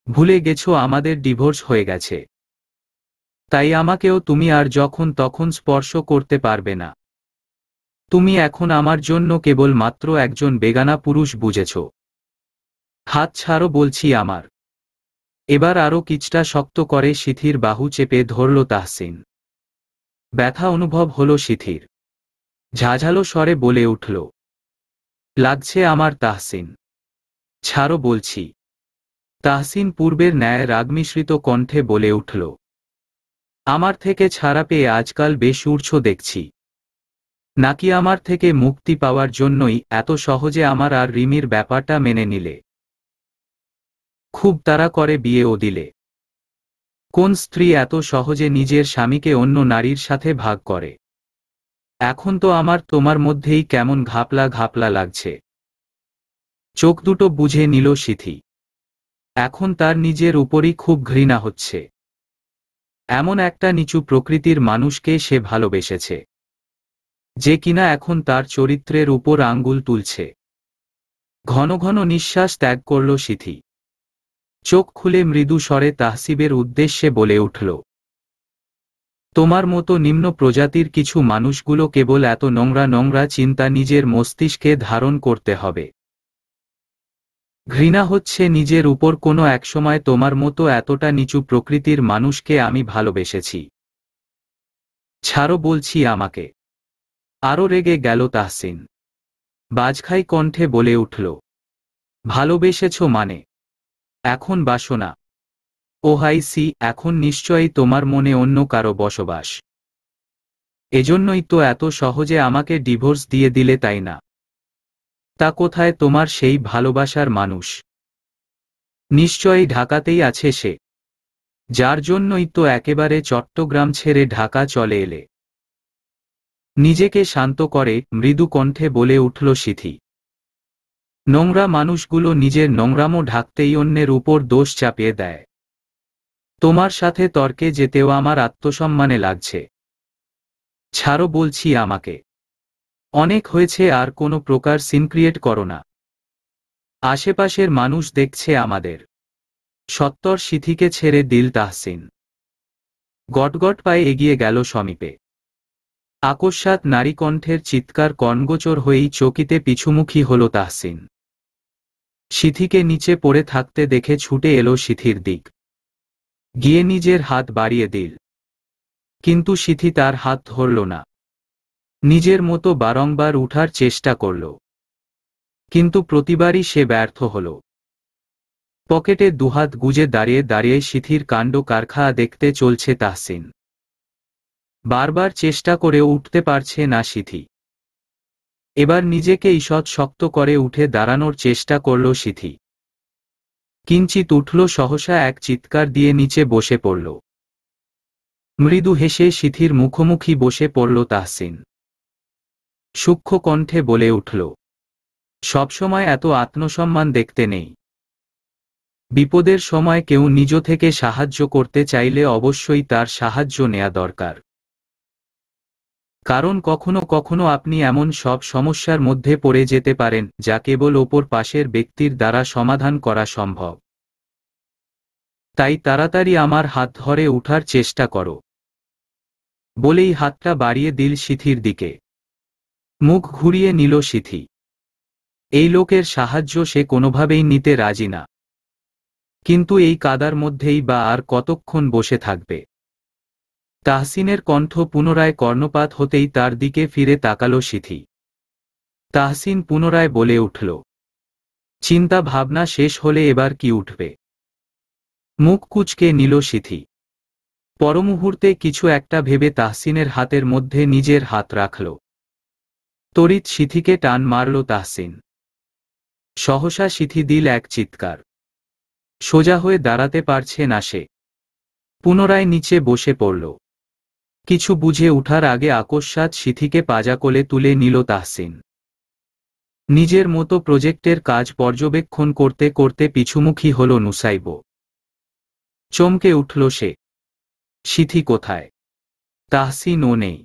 ভুলে গেছো আমাদের ডিভোর্স হয়ে গেছে। তাই আমাকেও তুমি আর যখন তখন স্পর্শ করতে পারবে না। তুমি এখন আমার জন্য কেবল মাত্র একজন বেগানা পুরুষ বুঝেছ। হাত ছাড়ো বলছি আমার। এবার আরও কিচটা শক্ত করে সিথির বাহু চেপে ধরল তাহসিন। ব্যথা অনুভব হল সিথির। ঝাঝালো স্বরে বলে উঠল, লাগছে আমার তাহসিন। ছাড়ো বলছি। তাহসিন পূর্বের ন্যায় রাগমিশ্রিত কণ্ঠে বলে উঠল, আমার থেকে ছাড়া পেয়ে আজকাল বেশ উড়ছ দেখছি। নাকি আমার থেকে মুক্তি পাওয়ার জন্যই এত সহজে আমার আর রিমির ব্যাপারটা মেনে নিলে? খুব তাড়া করে বিয়েও দিলে। কোন স্ত্রী এত সহজে নিজের স্বামীকে অন্য নারীর সাথে ভাগ করে? এখন তো আমার তোমার মধ্যেই কেমন ঘাপলা ঘাপলা লাগছে। চোখ দুটো বুঝে নিল সিথি। এখন তার নিজের উপরই খুব ঘৃণা হচ্ছে। এমন একটা নিচু প্রকৃতির মানুষকে সে ভালোবেসেছে, যে কিনা এখন তার চরিত্রের উপর আঙ্গুল তুলছে। ঘন ঘন নিঃশ্বাস ত্যাগ করল সিথি। চোখ খুলে মৃদু স্বরে তাহসিবের উদ্দেশ্যে বলে উঠল, তোমার মতো নিম্ন প্রজাতির কিছু মানুষগুলো কেবল এত নোংরা নোংরা চিন্তা নিজের মস্তিষ্কে ধারণ করতে হবে। ঘৃণা হচ্ছে নিজের উপর কোনো একসময় তোমার মতো এতটা নিচু প্রকৃতির মানুষকে আমি ভালোবেসেছি। ছাড়ো বলছি আমাকে। আরও রেগে গেল তাহসিন। বাজখাই কণ্ঠে বলে উঠল, ভালোবেসেছ মানে? এখন বাসনা। ও হাই সি, এখন নিশ্চয়ই তোমার মনে অন্য কারো বসবাস। এজন্যই তো এত সহজে আমাকে ডিভোর্স দিয়ে দিলে, তাই না? তা কোথায় তোমার সেই ভালোবাসার মানুষ? নিশ্চয়ই ঢাকাতেই আছে সে। যার জন্যই তো একেবারে চট্টগ্রাম ছেড়ে ঢাকা চলে এলে। নিজেকে শান্ত করে মৃদু কণ্ঠে বলে উঠল সিথি। নোংরা মানুষগুলো নিজের নোংরামো ঢাকতেই অন্যের উপর দোষ চাপিয়ে দেয়। তোমার সাথে তর্কে যেতেও আমার আত্মসম্মানে লাগছে। ছাড়ো বলছি আমাকে। অনেক হয়েছে, আর কোনো প্রকার সিন ক্রিয়েট করো না। আশেপাশের মানুষ দেখছে আমাদের। সত্তর সিথিকে ছেড়ে দিল তাহসিন। গটগট পায়ে এগিয়ে গেল সমীপে। আকস্মাৎ নারী কণ্ঠের চিৎকার কর্ণগোচর হয়েই চকিতে পিছুমুখী হল তাহসিন। সিথিকে নিচে পড়ে থাকতে দেখে ছুটে এলো সিথির দিক। গিয়ে নিজের হাত বাড়িয়ে দিল, কিন্তু সিথি তার হাত ধরল না। নিজের মতো বারংবার উঠার চেষ্টা করল, কিন্তু প্রতিবারই সে ব্যর্থ হল। পকেটে দুহাত গুজে দাঁড়িয়ে দাঁড়িয়ে সিথির কাণ্ড কারখানা দেখতে চলছে তাহসিন। বারবার চেষ্টা করে উঠতে পারছে না সিথি। এবার নিজেকে ঈষৎ শক্ত করে উঠে দাঁড়ানোর চেষ্টা করল সিথি। কিঞ্চিত উঠল, সহসা এক চিৎকার দিয়ে নিচে বসে পড়ল। মৃদু হেসে সিথির মুখোমুখি বসে পড়ল তাহসিন। সূক্ষ্ম কণ্ঠে বলে উঠল, সবসময় এত আত্মসম্মান দেখতে নেই। বিপদের সময় কেউ নিজ থেকে সাহায্য করতে চাইলে অবশ্যই তার সাহায্য নেয়া দরকার। কারণ কখনো কখনো আপনি এমন সব সমস্যার মধ্যে পড়ে যেতে পারেন যা কেবল ওপর পাশের ব্যক্তির দ্বারা সমাধান করা সম্ভব। তাই তাড়াতাড়ি আমার হাত ধরে উঠার চেষ্টা করো, বলেই হাতটা বাড়িয়ে দিল সিথির দিকে। মুখ ঘুরিয়ে নিল সিথি। এই লোকের সাহায্য সে কোনোভাবেই নিতে রাজি না, কিন্তু এই কাদার মধ্যেই বা আর কতক্ষণ বসে থাকবে। তাহসিনের কণ্ঠ পুনরায় কর্ণপাত হতেই তার দিকে ফিরে তাকালো সিথি। তাহসিন পুনরায় বলে উঠল, চিন্তা ভাবনা শেষ হলে এবার কি উঠবে? মুখ কুঁচকে নিল সিথি। পরমুহূর্তে কিছু একটা ভেবে তাহসিনের হাতের মধ্যে নিজের হাত রাখল। তড়িৎ সিথিকে টান মারল তাহসিন। সহসা সিথি দিল এক চিৎকার। সোজা হয়ে দাঁড়াতে পারছে না সে। পুনরায় নিচে বসে পড়ল। কিছু বুঝে উঠার আগে আকস্মাৎ সিথিকে পাজা কোলে তুলে নিল তাহসিন। নিজের মতো প্রজেক্টের কাজ পর্যবেক্ষণ করতে করতে পিছুমুখী হল নুসাইব। চমকে উঠল সে। সিথি কোথায়? তাহসিনও নেই।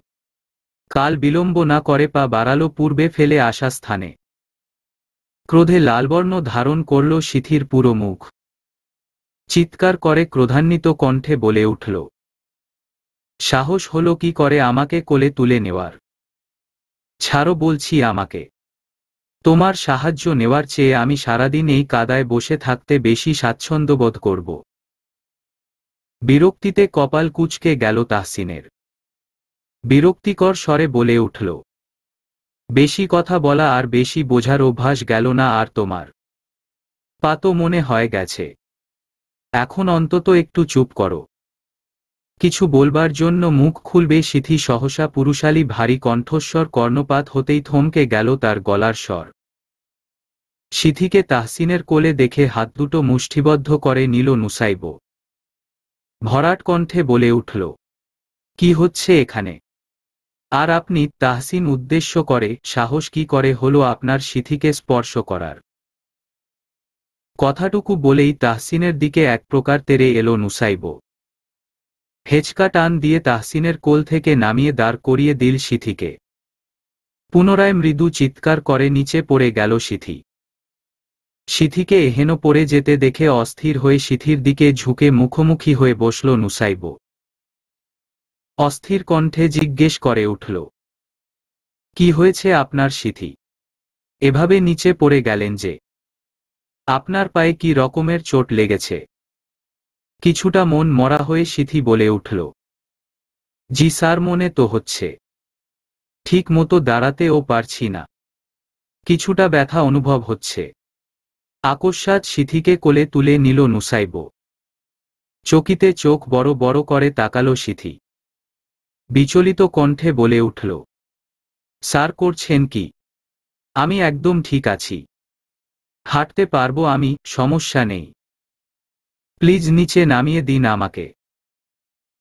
কাল বিলম্ব না করে পা বাড়ালো পূর্বে ফেলে আসা স্থানে। ক্রোধে লালবর্ণ ধারণ করল সিথির পুরো মুখ। চিৎকার করে ক্রোধান্বিত কণ্ঠে বলে উঠল, সাহস হলো কি করে আমাকে কোলে তুলে নেওয়ার? ছাড়ো বলছি আমাকে। তোমার সাহায্য নেওয়ার চেয়ে আমি সারাদিন এই কাদায় বসে থাকতে বেশি স্বাচ্ছন্দ্য বোধ করব। বিরক্তিতে কপাল কুঁচকে গেল তাহসিনের। বিরক্তিকর স্বরে বলে উঠল, বেশি কথা বলা আর বেশি বোঝার অভ্যাস গেল না আর তোমার? পাতো মনে হয় গেছে। এখন অন্তত একটু চুপ করো। কিছু বলবার জন্য মুখ খুলবে সিথি সহসা পুরুষালী ভারী কণ্ঠস্বর কর্ণপাত হতেই থমকে গেল তার গলার স্বর। সিথিকে তাহসিনের কোলে দেখে হাত দুটো মুষ্টিবদ্ধ করে নিল নুসাইব। ভরাট কণ্ঠে বলে উঠল, কি হচ্ছে এখানে? আর আপনি? তাহসিন উদ্দেশ্য করে, সাহস কি করে হলো আপনার সিথিকে স্পর্শ করার? কথাটুকু বলেই তাহসিনের দিকে এক প্রকার তেড়ে এলো নুসাইব। হেঁচকা টান দিয়ে তাহসিনের কোল থেকে নামিয়ে দাঁড় করিয়ে দিল সিথিকে। পুনরায় মৃদু চিৎকার করে নিচে পড়ে গেল সিথি। সিথিকে এহেন পড়ে যেতে দেখে অস্থির হয়ে সিথির দিকে ঝুঁকে মুখোমুখি হয়ে বসল নুসাইব। অস্থির কণ্ঠে জিজ্ঞেস করে উঠল, কি হয়েছে আপনার সিথি? এভাবে নিচে পড়ে গেলেন যে? আপনার পায়ে কি রকমের চোট লেগেছে? কিছুটা মন মরা হয়ে সিথি বলে উঠল, জি স্যার, মনে তো হচ্ছে। ঠিক মতো দাঁড়াতেও পারছি না। কিছুটা ব্যথা অনুভব হচ্ছে। আকস্মাৎ সিথিকে কোলে তুলে নিল নুসাইব। চকিতে চোখ বড় বড় করে তাকালো সিথি। বিচলিত কণ্ঠে বলে উঠল, স্যার করছেন কি? আমি একদম ঠিক আছি। হাঁটতে পারবো আমি, সমস্যা নেই। প্লিজ নিচে নামিয়ে দিন আমাকে।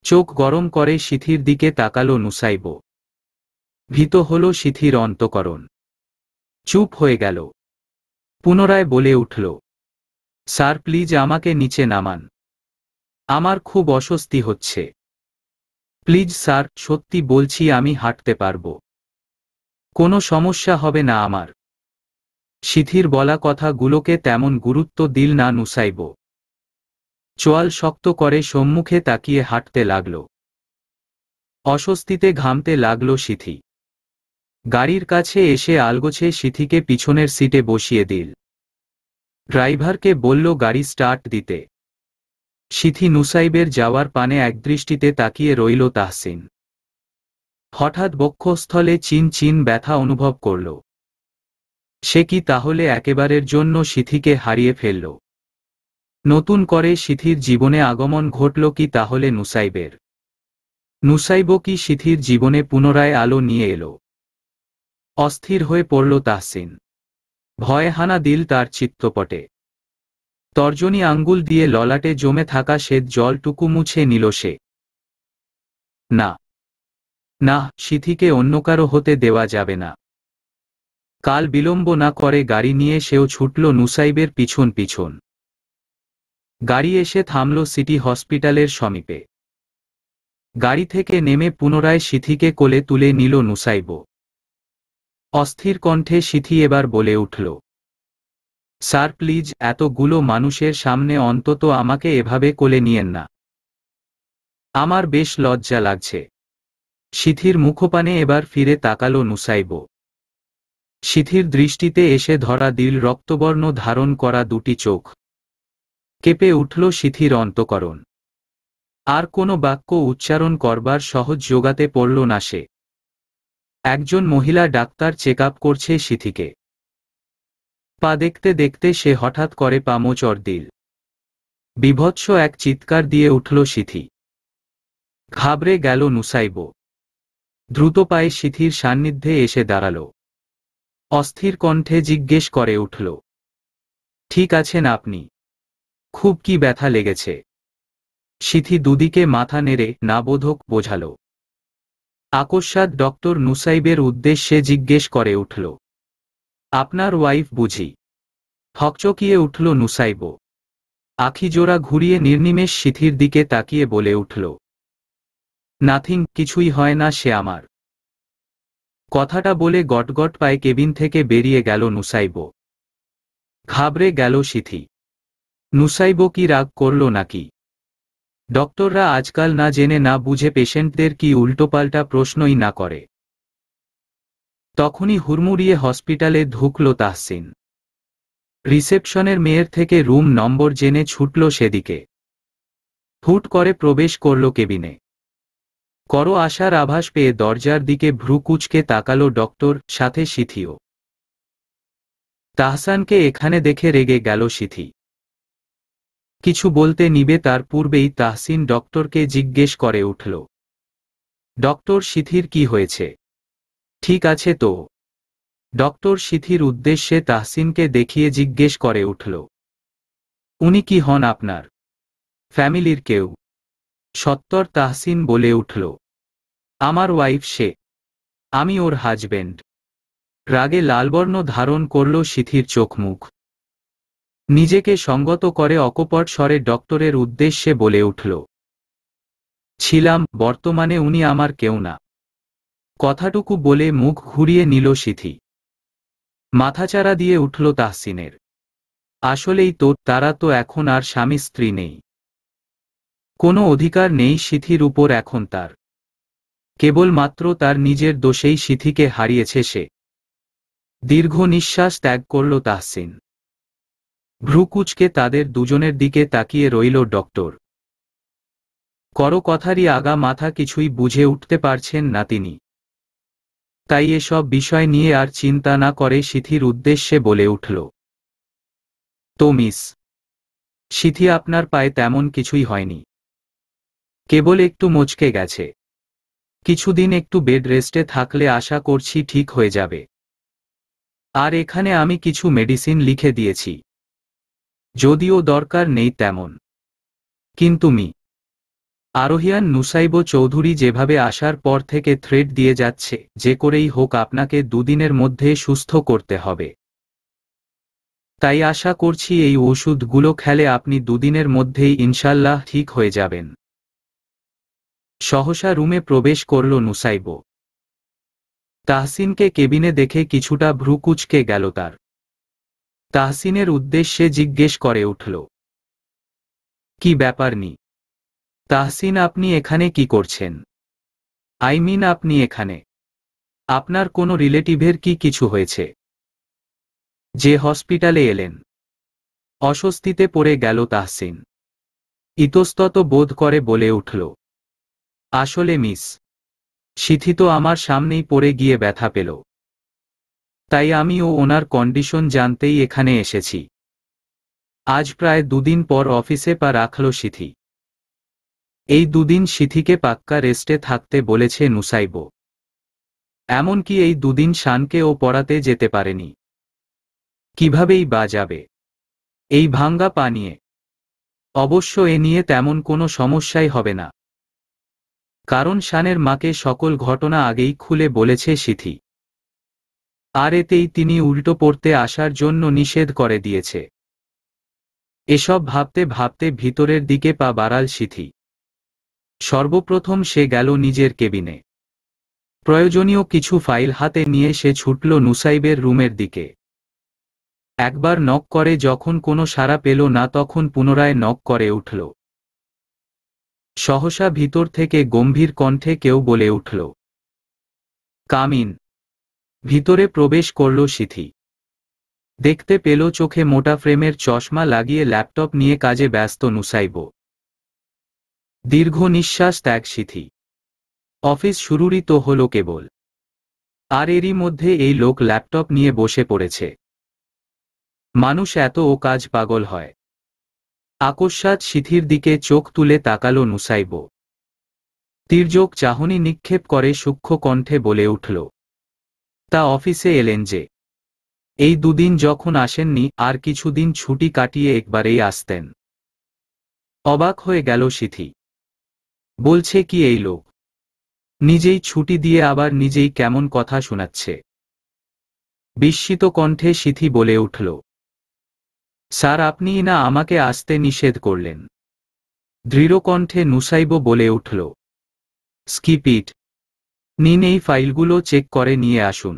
চোখ গরম করে সিথির দিকে তাকালো নুসাইব। ভীত হল সিথির অন্তঃকরণ। চুপ হয়ে গেল। পুনরায় বলে উঠল, স্যার প্লিজ আমাকে নিচে নামান, আমার খুব অস্বস্তি হচ্ছে। প্লিজ স্যার, সত্যি বলছি আমি হাঁটতে পারবো, কোনো সমস্যা হবে না আমার। সিথির বলা কথাগুলোকে তেমন গুরুত্ব দিল না নুসাইব। চোয়াল শক্ত করে সম্মুখে তাকিয়ে হাঁটতে লাগল। অস্বস্তিতে ঘামতে লাগল সিথি। গাড়ির কাছে এসে আলগোছে সিথিকে পিছনের সিটে বসিয়ে দিল। ড্রাইভারকে বলল গাড়ি স্টার্ট দিতে। সিথি নুসাইবের যাওয়ার পানে একদৃষ্টিতে তাকিয়ে রইল তাহসিন। হঠাৎ বক্ষস্থলে চিন চিন ব্যথা অনুভব করল। সে কি তাহলে একেবারের জন্য সিথিকে হারিয়ে ফেলল? নতুন করে সিথির জীবনে আগমন ঘটল কি তাহলে নুসাইবের? নুসাইব কি সিথির জীবনে পুনরায় আলো নিয়ে এলো? অস্থির হয়ে পড়ল তাহসিন। ভয়ে হানা দিল তার চিত্তপটে। তর্জনী আঙ্গুল দিয়ে ললাটে জমে থাকা শ্বেত জলটুকু মুছে নিল সে। না না, সিথিকে অন্য কারো হতে দেওয়া যাবে না। কাল বিলম্ব না করে গাড়ি নিয়ে সেও ছুটল নুসাইবের পিছন পিছন। গাড়ি এসে থামল সিটি হসপিটালের সমীপে। গাড়ি থেকে নেমে পুনরায় সিথিকে কোলে তুলে নিল নুসাইব। অস্থির কণ্ঠে সিথি এবার বলে উঠল, স্যার প্লিজ, এতগুলো মানুষের সামনে অন্তত আমাকে এভাবে কোলে নিয়েন না, আমার বেশ লজ্জা লাগছে। সিথির মুখপানে এবার ফিরে তাকালো নুসাইব। সিথির দৃষ্টিতে এসে ধরা দিল রক্তবর্ণ ধারণ করা দুটি চোখ। কেঁপে উঠল সিথির অন্তঃকরণ। আর কোনো বাক্য উচ্চারণ করবার সহজ জোগাতে পড়ল না সে। একজন মহিলা ডাক্তার চেক আপ করছে সিথিকে। পা দেখতে দেখতে সে হঠাৎ করে পা মোচড় দিল। বীভৎস এক চিৎকার দিয়ে উঠল সিথি। ঘাবড়ে গেল নুসাইব। দ্রুত পায়ে সিথির সান্নিধ্যে এসে দাঁড়াল। অস্থির কণ্ঠে জিজ্ঞেস করে উঠল, ঠিক আছেন আপনি? খুব কি ব্যথা লেগেছে? সিথি দুদিকে মাথা নেড়ে না বোধক বোঝাল। আকস্মাৎ ডক্টর নুসাইবের উদ্দেশ্যে জিজ্ঞেস করে উঠল, আপনার ওয়াইফ বুঝি? হকচকিয়ে উঠল নুসাইব। আখিজোড়া ঘুরিয়ে নির্নিমেষ সিথির দিকে তাকিয়ে বলে উঠল, নাথিং, কিছুই হয় না সে আমার। কথাটা বলে গটগট পায়ে কেবিন থেকে বেরিয়ে গেল নুসাইব। ঘাবড়ে গেল সিথি। নুসাইব কি রাগ করল নাকি? ডক্টররা আজকাল না জেনে না বুঝে পেশেন্টদের কি উল্টোপাল্টা প্রশ্নই না করে। তখনই হুড়মুড়িয়ে হসপিটালে ঢুকল তাহসিন। রিসেপশনের মেয়ের থেকে রুম নম্বর জেনে ছুটল সেদিকে। হুট করে প্রবেশ করল কেবিনে। করো আসার আভাস পেয়ে দরজার দিকে ভ্রু কুঁচকে তাকালো ডক্টর, সাথে সিথিও। তাহসানকে এখানে দেখে রেগে গেল সিথি। কিছু বলতে নিবে তার পূর্বেই তাহসিন ডক্টরকে জিজ্ঞেস করে উঠল, ডক্টর, সিথির কি হয়েছে? ঠিক আছে তো? ডক্টর সিথির উদ্দেশ্যে তাহসিনকে দেখিয়ে জিজ্ঞেস করে উঠল, উনি কি হন আপনার ফ্যামিলির কেউ? সত্তর তাহসিন বলে উঠল, আমার ওয়াইফ সে, আমি ওর হাজবেন্ড। রাগে লালবর্ণ ধারণ করল সিথির চোখমুখ। নিজেকে সঙ্গত করে অকপট স্বরে ডক্টরের উদ্দেশ্যে বলে উঠল, ছিলাম, বর্তমানে উনি আমার কেউ না। কথাটুকু বলে মুখ ঘুরিয়ে নিল সিথি। মাথাচাড়া দিয়ে উঠল তাহসিনের। আসলেই তো, তারা তো এখন আর স্বামী স্ত্রী নেই। কোনো অধিকার নেই সিথির উপর এখন তার। কেবলমাত্র তার নিজের দোষেই সিথিকে হারিয়েছে সে। দীর্ঘ নিঃশ্বাস ত্যাগ করল তাহসিন। ভ্রুকুচকে তাদের দুজনের দিকে তাকিয়ে রইল ডক্টর। করো কথারই আগা মাথা কিছুই বুঝে উঠতে পারছেন না তিনি। তাই এসব বিষয় নিয়ে আর চিন্তা না করে সিথির উদ্দেশ্যে বলে উঠল, তো মিস সিথি, আপনার পায়ে তেমন কিছুই হয়নি, কেবল একটু মচকে গেছে। কিছুদিন একটু বেড রেস্টে থাকলে আশা করছি ঠিক হয়ে যাবে। আর এখানে আমি কিছু মেডিসিন লিখে দিয়েছি, যদিও দরকার নেই তেমন। কিন্তু আরোহিয়ান নুসাইব চৌধুরী যেভাবে আসার পর থেকে থ্রেট দিয়ে যাচ্ছে, যে করেই হোক আপনাকে দুদিনের মধ্যে সুস্থ করতে হবে। তাই আশা করছি এই ওষুধগুলো খেলে আপনি দুদিনের মধ্যেই ইনশাল্লাহ ঠিক হয়ে যাবেন। সহসা রুমে প্রবেশ করল নুসাইব। তাহসিনকে কেবিনে দেখে কিছুটা ভ্রু কুঁচকে গেল তার। তাহসিনের উদ্দেশ্যে জিজ্ঞেস করে উঠল, কি ব্যাপার নি তাহসিন, আপনি এখানে কি করছেন? আপনি এখানে? আপনার কোনো রিলেটিভের কি কিছু হয়েছে যে হসপিটালে এলেন? অস্বস্তিতে পড়ে গেল তাহসিন। ইতস্তত বোধ করে বলে উঠল, আসলে মিস সিথি তো আমার সামনেই পড়ে গিয়ে ব্যথা পেল, তাই আমিও ওনার কন্ডিশন জানতেই এখানে এসেছি। আজ প্রায় দুদিন পর অফিসে পা রাখল সিথি। এই দুদিন সিথিকে পাক্কা রেস্টে থাকতে বলেছে নুসাইব। এমনকি এই দুদিন শানকেও পড়াতে যেতে পারেনি। কিভাবেই বা যাবে এই ভাঙ্গা পা নিয়ে? অবশ্য এ নিয়ে তেমন কোনো সমস্যাই হবে না, কারণ শানের মাকে সকল ঘটনা আগেই খুলে বলেছে সিথি। আর এতেই তিনি উল্টো পড়তে আসার জন্য নিষেধ করে দিয়েছে। এসব ভাবতে ভাবতে ভিতরের দিকে পা বাড়াল সিথি। সর্বপ্রথম সে গেল নিজের কেবিনে। প্রয়োজনীয় কিছু ফাইল হাতে নিয়ে সে ছুটল নুসাইবের রুমের দিকে। একবার নক করে যখন কোনো সাড়া পেল না, তখন পুনরায় নক করে উঠল। সহসা ভিতর থেকে গম্ভীর কণ্ঠে কেউ বলে উঠল, কাম ইন। ভিতরে প্রবেশ করল সিথি। দেখতে পেল চোখে মোটা ফ্রেমের চশমা লাগিয়ে ল্যাপটপ নিয়ে কাজে ব্যস্ত নুসাইব। দীর্ঘ নিঃশ্বাস ত্যাগ সিথি। অফিস শুরুরই তো হলো কেবল, আর এরই মধ্যে এই লোক ল্যাপটপ নিয়ে বসে পড়েছে। মানুষ এত ও কাজ পাগল হয়। আকস্মাৎ সিথির দিকে চোখ তুলে তাকালো নুসাইব। তির্যক চাহনি নিক্ষেপ করে সূক্ষ্ম কণ্ঠে বলে উঠল, তা অফিসে এলেন যে? এই দুদিন যখন আসেননি, আর কিছুদিন ছুটি কাটিয়ে একবারেই আসতেন। অবাক হয়ে গেল সিথি। বলছে কি এই লোক? নিজেই ছুটি দিয়ে আবার নিজেই কেমন কথা শোনাচ্ছে। বিস্মিত কণ্ঠে সিথি বলে উঠল, স্যার আপনিই না আমাকে আসতে নিষেধ করলেন। দৃঢ় কণ্ঠে নুসাইব বলে উঠল, স্কিপ ইট। নিন এই ফাইলগুলো চেক করে নিয়ে আসুন।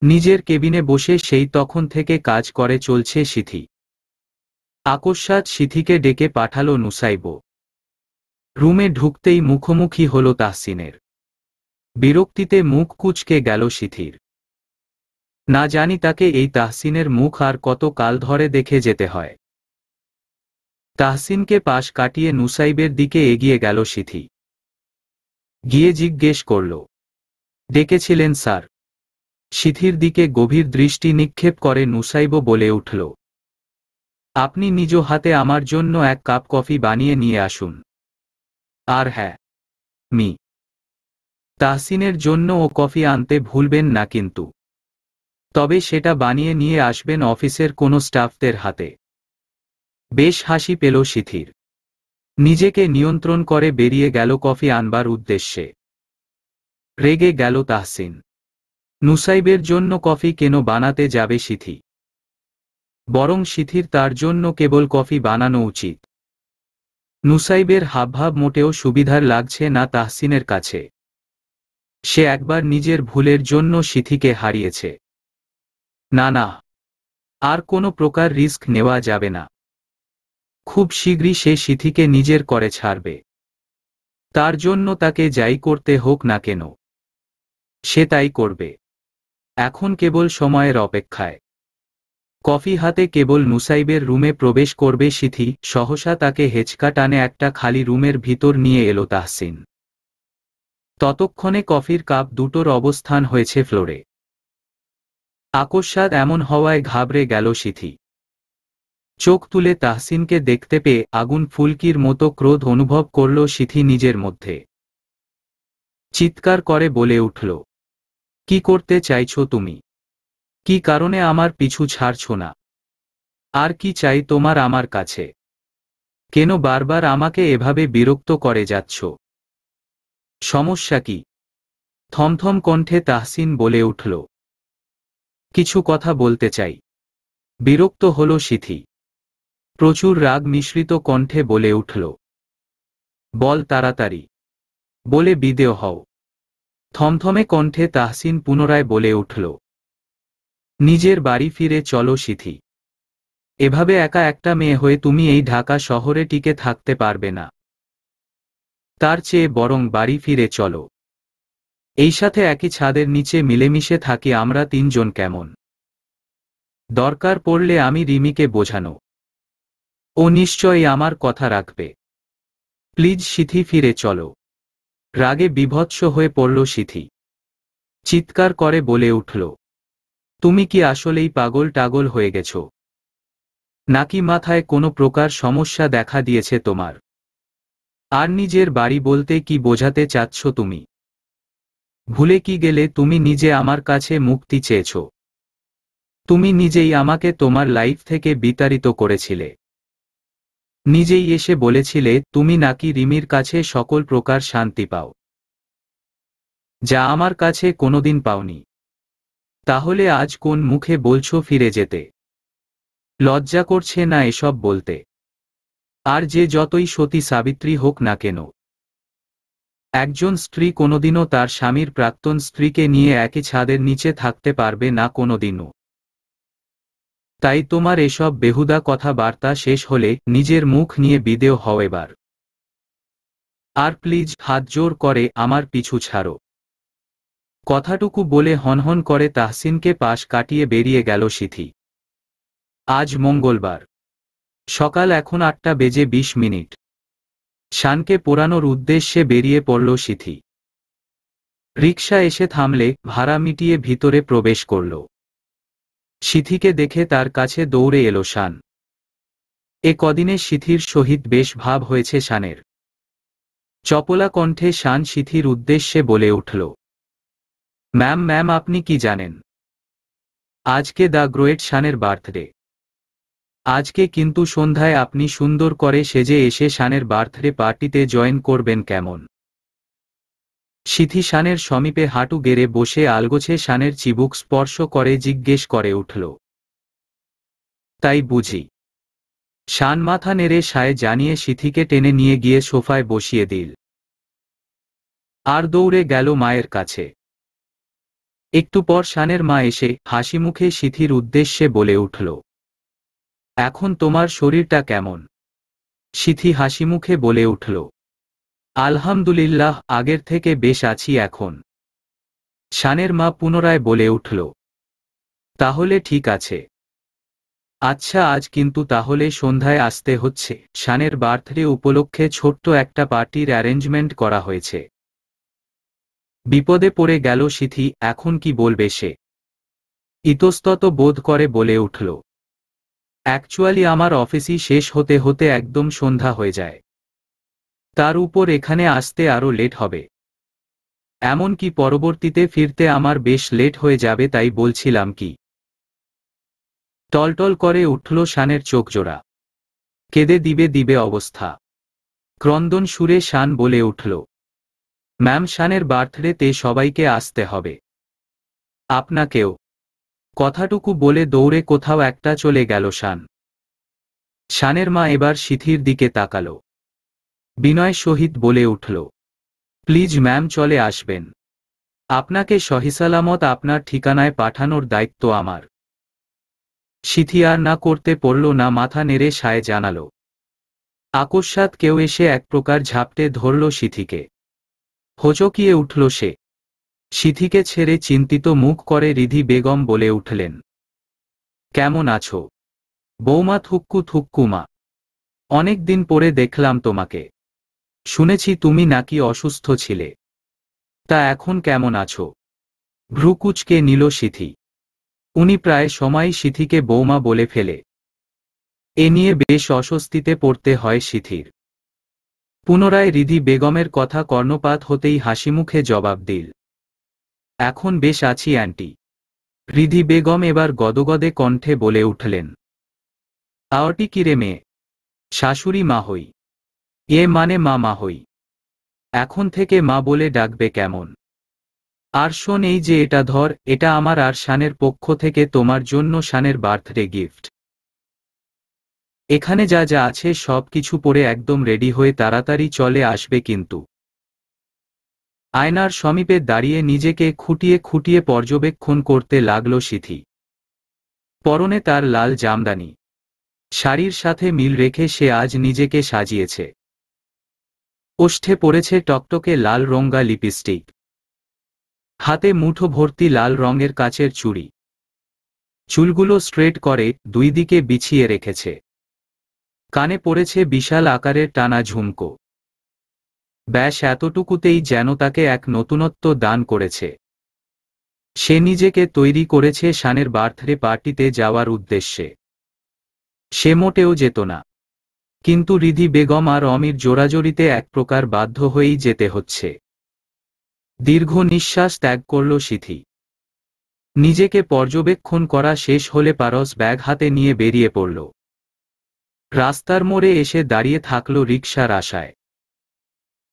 নিজের কেবিনে বসে সেই তখন থেকে কাজ করে চলছে সিথি। আকস্মাৎ সিথিকে ডেকে পাঠালো নুসাইব। রুমে ঢুকতেই মুখোমুখি হল তাহসিনের। বিরক্তিতে মুখ কুঁচকে গেল সিথির। না জানি তাকে এই তাহসিনের মুখ আর কত কাল ধরে দেখে যেতে হয়। তাহসিনকে পাশ কাটিয়ে নুসাইবের দিকে এগিয়ে গেল সিথি। গিয়ে জিজ্ঞেস করল, ডেকেছিলেন স্যার? সিথির দিকে গভীর দৃষ্টি নিক্ষেপ করে নুসাইব বলে উঠল, আপনি নিজ হাতে আমার জন্য এক কাপ কফি বানিয়ে নিয়ে আসুন। আর হ্যাঁ, মি তাহসিনের জন্য ও কফি আনতে ভুলবেন না কিন্তু। তবে সেটা বানিয়ে নিয়ে আসবেন অফিসের কোনো স্টাফদের হাতে। বেশ হাসি পেল সিথির। নিজেকে নিয়ন্ত্রণ করে বেরিয়ে গেল কফি আনবার উদ্দেশ্যে। রেগে গেল তাহসিন। নুসাইবের জন্য কফি কেন বানাতে যাবে সিথি? বরং সিথির তার জন্য কেবল কফি বানানো উচিত। নুসাইবের হাবভাব মোটেও সুবিধার লাগছে না তাহসিনের কাছে। সে একবার নিজের ভুলের জন্য সিথিকে হারিয়েছে। না না, আর কোনো প্রকার রিস্ক নেওয়া যাবে না। খুব শীঘ্রই সে সিথিকে নিজের করে ছাড়বে। তার জন্য তাকে যাই করতে হোক না কেন, সে তাই করবে। এখন কেবল সময়ের অপেক্ষায়। কফি হাতে কেবল নুসাইবের রুমে প্রবেশ করবে সিথি, সহসা তাকে হেঁচকা টানে একটা খালি রুমের ভিতর নিয়ে এলো তাহসিন। ততক্ষণে কফির কাপ দুটোর অবস্থান হয়েছে ফ্লোরে। আকস্মাৎ এমন হওয়ায় ঘাবড়ে গেল সিথি। চোখ তুলে তাহসিনকে দেখতে পেয়ে আগুন ফুলকির মতো ক্রোধ অনুভব করল সিথি নিজের মধ্যে। চিৎকার করে বলে উঠল, কি করতে চাইছো তুমি? কি কারণে আমার পিছু ছাড়ছো না? আর কি চাই তোমার আমার কাছে? কেন বারবার আমাকে এভাবে বিরক্ত করে যাচ্ছ? সমস্যা কি? থমথম কণ্ঠে তাহসিন বলে উঠল। কিছু কথা বলতে চাই। বিরক্ত হল সিথি। প্রচুর রাগ মিশ্রিত কণ্ঠে বলে উঠল। বল তাড়াতাড়ি। বলে বিদেয় হও। থমথমে কণ্ঠে তাহসিন পুনরায় বলে উঠল। নিজের বাড়ি ফিরে চলো সিথি। এভাবে একা একটা মেয়ে হয়ে তুমি এই ঢাকা শহরে টিকে থাকতে পারবে না। তার চেয়ে বরং বাড়ি ফিরে চলো। এই সাথে একই ছাদের নিচে মিলেমিশে থাকি আমরা তিনজন, কেমন? দরকার পড়লে আমি রিমিকে বোঝানো। ও নিশ্চয়ই আমার কথা রাখবে। প্লিজ সিথি, ফিরে চলো। রাগে বিভৎস হয়ে পড়ল সিথি। চিৎকার করে বলে উঠল। তুমি কি আসলেই পাগল টাগল হয়ে গেছ? নাকি মাথায় কোনো প্রকার সমস্যা দেখা দিয়েছে তোমার? আর নিজের বাড়ি বলতে কি বোঝাতে চাচ্ছ তুমি? ভুলে কি গেলে তুমি নিজে আমার কাছে মুক্তি চেয়েছ? তুমি নিজেই আমাকে তোমার লাইফ থেকে বিতাড়িত করেছিলে। নিজেই এসে বলেছিলে তুমি নাকি রিমির কাছে সকল প্রকার শান্তি পাও, যা আমার কাছে কোনোদিন পাওনি। তাহলে আজ কোন মুখে বলছো ফিরে যেতে? লজ্জা করছে না এসব বলতে? আর যে যতই সতী সাবিত্রী হোক না কেন, একজন স্ত্রী কোনোদিনও তার স্বামীর প্রাক্তন স্ত্রীকে নিয়ে একই ছাদের নিচে থাকতে পারবে না কোনোদিনও। তাই তোমার এসব বেহুদা কথাবার্তা শেষ হলে নিজের মুখ নিয়ে বিদেয় হও এবার। আর প্লিজ হাত জোর করে আমার পিছু ছাড়ো। কথাটুকু বলে হনহন করে তাহসিনকে পাশ কাটিয়ে বেরিয়ে গেল সিথি। আজ মঙ্গলবার সকাল এখন 8:20। শানকে পোড়ানোর উদ্দেশ্যে বেরিয়ে পড়ল সিথি। রিকশা এসে থামলে ভাড়া মিটিয়ে ভিতরে প্রবেশ করল। সিথিকে দেখে তার কাছে দৌড়ে এলো শান। এ কদিনে সিথির সহিত বেশ ভাব হয়েছে শানের। চপলা কণ্ঠে শান সিথির উদ্দেশ্যে বলে উঠল। ম্যাম ম্যাম, আপনি কি জানেন? আজকে দ্য গ্রেট শানের বার্থডে। আজকে কিন্তু সন্ধ্যায় আপনি সুন্দর করে সেজে এসে শানের বার্থডে পার্টিতে জয়েন করবেন, কেমন? সিথি শানের সমীপে হাঁটু গেড়ে বসে আলগোছে শানের চিবুক স্পর্শ করে জিজ্ঞেস করে উঠল। তাই বুঝি? শান মাথা নেড়ে সায় জানিয়ে সিথিকে টেনে নিয়ে গিয়ে সোফায় বসিয়ে দিল। আর দৌড়ে গেল মায়ের কাছে। একটু পর শানের মা এসে হাসি মুখে সিথির উদ্দেশ্যে বলে উঠল। এখন তোমার শরীরটা কেমন? সিথি হাসি মুখে বলে উঠল। আলহামদুলিল্লাহ, আগের থেকে বেশ আছি এখন। শানের মা পুনরায় বলে উঠল। তাহলে ঠিক আছে। আচ্ছা, আজ কিন্তু তাহলে সন্ধ্যায় আসতে হচ্ছে। শানের বার্থডে উপলক্ষে ছোট্ট একটা পার্টির অ্যারেঞ্জমেন্ট করা হয়েছে। বিপদে পড়ে গেল সিথি, এখন কি বলবে সে? ইতস্তত বোধ করে বলে উঠল। অ্যাকচুয়ালি আমার অফিসই শেষ হতে হতে একদম সন্ধ্যা হয়ে যায়। তার উপর এখানে আসতে আরও লেট হবে। এমনকি পরবর্তীতে ফিরতে আমার বেশ লেট হয়ে যাবে, তাই বলছিলাম কি। টলটল করে উঠল শানের চোখজোড়া। কেঁদে দিবে দিবে অবস্থা। ক্রন্দন সুরে শান বলে উঠল। ম্যাম, শানের বার্থডেতে সবাইকে আসতে হবে। আপনাকেও। কথাটুকু বলে দৌড়ে কোথাও একটা চলে গেল শান। শানের মা এবার সিথির দিকে তাকাল। বিনয় সহিত বলে উঠল। প্লিজ ম্যাম, চলে আসবেন। আপনাকে সহিসালামত আপনার ঠিকানায় পাঠানোর দায়িত্ব আমার। সিথি আর না করতে পারল না, মাথা নেড়ে সায় জানাল। আকস্মাৎ কেউ এসে এক প্রকার ঝাপটে ধরল সিথিকে। হোঁচকিয়ে উঠল সে। সিথিকে ছেড়ে চিন্তিত মুখ করে রিধি বেগম বলে উঠলেন। কেমন আছো বৌমা? থুক্কু থুক্কু মা, অনেক দিন পরে দেখলাম তোমাকে। শুনেছি তুমি নাকি অসুস্থ ছিলে। তা এখন কেমন আছো? ভ্রুকুচকে নিল সিথি। উনি প্রায় সময়ই সিথিকে বৌমা বলে ফেলে। এ নিয়ে বেশ অস্বস্তিতে পড়তে হয় সিথির। পুনরায় রিধি বেগমের কথা কর্ণপাত হতেই হাসিমুখে জবাব দিল। এখন বেশ আছি আন্টি। রিধি বেগম এবার গদগদে কণ্ঠে বলে উঠলেন। আওটি কিরে মেয়ে, শাশুড়ি মা হই। এ মানে মা হই। এখন থেকে মা বলে ডাকবে কেমন? আর শোন, এই যে এটা ধর, এটা আমার আর শানের পক্ষ থেকে তোমার জন্য শানের বার্থডে গিফট। এখানে যা যা আছে সব কিছু পরে একদম রেডি হয়ে তাড়াতাড়ি চলে আসবে কিন্তু। আয়নার সমীপে দাঁড়িয়ে নিজেকে খুঁটিয়ে খুঁটিয়ে পর্যবেক্ষণ করতে লাগল সিথি। পরনে তার লাল জামদানি শাড়ির সাথে মিল রেখে সে আজ নিজেকে সাজিয়েছে। ওষ্ঠে পড়েছে টকটকে লাল রঙা লিপস্টিক, হাতে মুঠো ভর্তি লাল রঙের কাচের চুড়ি, চুলগুলো স্ট্রেট করে দুই দিকে বিছিয়ে রেখেছে। কানে পড়েছে বিশাল আকারের টানা ঝুমকো। ব্যাস এতটুকুতেই যেন তাকে এক নতুনত্ব দান করেছে। সে নিজেকে তৈরি করেছে শানের বার্থডে পার্টিতে যাওয়ার উদ্দেশ্যে। সে মোটেও যেত না, কিন্তু রিধি বেগম আর অমির জোরাজোরিতে এক প্রকার বাধ্য হয়েই যেতে হচ্ছে। দীর্ঘ নিঃশ্বাস ত্যাগ করল সিথি। নিজেকে পর্যবেক্ষণ করা শেষ হলে পারস ব্যাগ হাতে নিয়ে বেরিয়ে পড়ল। রাস্তার মোড়ে এসে দাঁড়িয়ে থাকল রিকশার আশায়।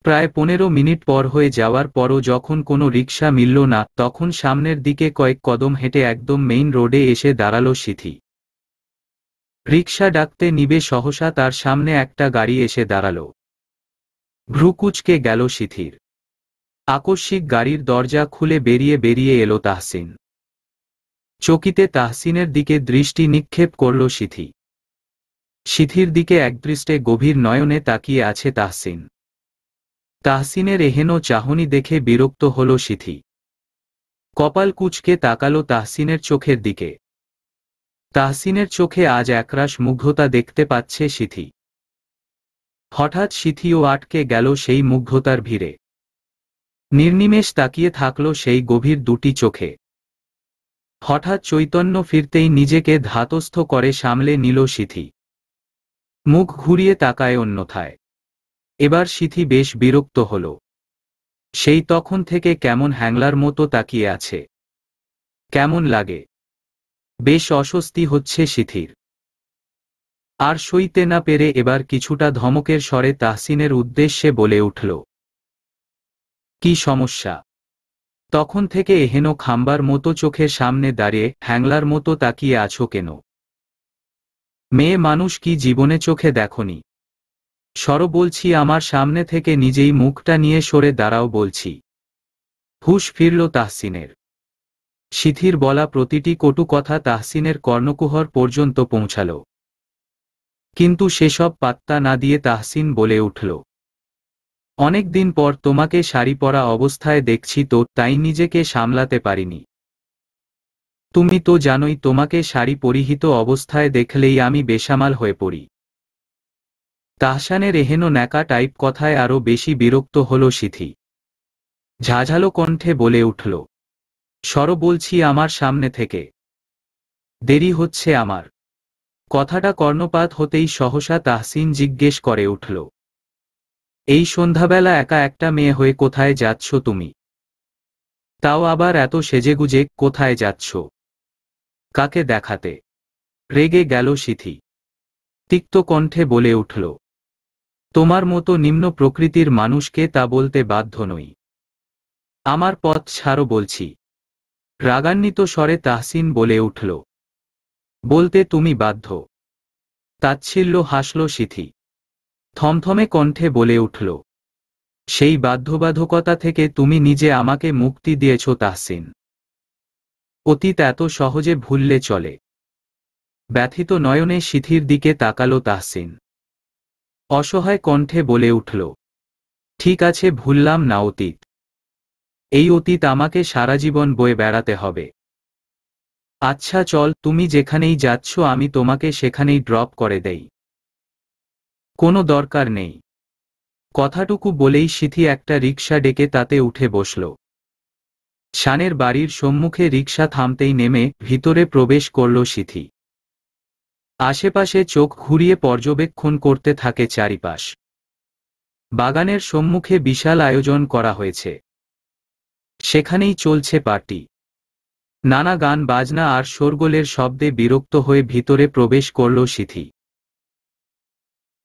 প্রায় 15 মিনিট পর হয়ে যাওয়ার পরও যখন কোনো রিকশা মিলল না, তখন সামনের দিকে কয়েক কদম হেঁটে একদম মেইন রোডে এসে দাঁড়াল সিথি। রিকশা ডাকতে নিবে সহসা তার সামনে একটা গাড়ি এসে দাঁড়াল। ভ্রু কুঁচকে গেল সিথির। আকস্মিক গাড়ির দরজা খুলে বেরিয়ে বেরিয়ে এলো তাহসিন। চকিতে তাহসিনের দিকে দৃষ্টি নিক্ষেপ করল সিথি। সিথির দিকে একদৃষ্টে গভীর নয়নে তাকিয়ে আছে তাহসিন। তাহসিনের এহেন চাহনি দেখে বিরক্ত হল সিথি। কপাল কুঁচকে তাকালো তাহসিনের চোখের দিকে। তাহসিনের চোখে আজ একরাশ মুগ্ধতা দেখতে পাচ্ছে সিথি। হঠাৎ সিথিও আটকে গেল সেই মুগ্ধতার ভিড়ে। নির্নিমেষ তাকিয়ে থাকল সেই গভীর দুটি চোখে। হঠাৎ চৈতন্য ফিরতেই নিজেকে ধাতস্থ করে সামলে নিল সিথি। মুখ ঘুরিয়ে তাকায় অন্যথায়। এবার সিথি বেশ বিরক্ত হল। সেই তখন থেকে কেমন হ্যাংলার মতো তাকিয়ে আছে। কেমন লাগে, বেশ অস্বস্তি হচ্ছে সিথির। আর সইতে না পেরে এবার কিছুটা ধমকের স্বরে তাহসিনের উদ্দেশ্যে বলে উঠল, কি সমস্যা? তখন থেকে এহেন খাম্বার মতো চোখের সামনে দাঁড়িয়ে হ্যাংলার মতো তাকিয়ে আছো কেন? মেয়ে মানুষ কি জীবনে চোখে দেখনি? সরো বলছি, আমার সামনে থেকে নিজেই মুখটা নিয়ে সরে দাঁড়াও বলছি। হুঁশ ফিরল তাহসিনের। সিথির বলা প্রতিটি কটু কথা তাহসিনের কর্ণকুহর পর্যন্ত পৌঁছাল। কিন্তু সেসব পাত্তা না দিয়ে তাহসিন বলে উঠল, অনেক দিন পর তোমাকে শাড়ি পরা অবস্থায় দেখছি তো, তাই নিজেকে সামলাতে পারিনি। তুমি তো জানোই তোমাকে শাড়ি পরিহিত অবস্থায় দেখলেই আমি বেসামাল হয়ে পড়ি। তাহসানের এহেন ন্যাকা টাইপ কথায় আরো বেশি বিরক্ত হল সিথি। ঝাঝালো কণ্ঠে বলে উঠল, সরো বলছি আমার সামনে থেকে, দেরি হচ্ছে আমার। কথাটা কর্ণপাত হতেই সহসা তাহসিন জিজ্ঞেস করে উঠল, এই সন্ধ্যাবেলা একা একটা মেয়ে হয়ে কোথায় যাচ্ছ তুমি? তাও আবার এত সেজেগুজে, কোথায় যাচ্ছ? কাকে দেখাতে? রেগে গেল সিথি। তিক্ত কণ্ঠে বলে উঠল, তোমার মতো নিম্ন প্রকৃতির মানুষকে তা বলতে বাধ্য নই। আমার পথ ছাড়ো বলছি। রাগান্বিত স্বরে তাহসিন বলে উঠল, বলতে তুমি বাধ্য? তাচ্ছিল্য হাসল সিথি। থমথমে কণ্ঠে বলে উঠল, সেই বাধ্যবাধকতা থেকে তুমি নিজে আমাকে মুক্তি দিয়েছ তাহসিন। অতীত এত সহজে ভুললে চলে? ব্যথিত নয়নে সিথির দিকে তাকালো তাহসিন। অসহায় কণ্ঠে বলে উঠল, ঠিক আছে, ভুললাম না অতীত। এই অতীত আমাকে সারা জীবন বয়ে বেড়াতে হবে। আচ্ছা চল, তুমি যেখানেই যাচ্ছ আমি তোমাকে সেখানেই ড্রপ করে দেই। কোনো দরকার নেই। কথাটুকু বলেই সিথি একটা রিকশা ডেকে তাতে উঠে বসল। শানের বাড়ির সম্মুখে রিকশা থামতেই নেমে ভিতরে প্রবেশ করল সিথি। আশেপাশে চোখ ঘুরিয়ে পর্যবেক্ষণ করতে থাকে চারিপাশ। বাগানের সম্মুখে বিশাল আয়োজন করা হয়েছে। সেখানেই চলছে পার্টি। নানা গান বাজনা আর শোরগোলের শব্দে বিরক্ত হয়ে ভিতরে প্রবেশ করল সিথি।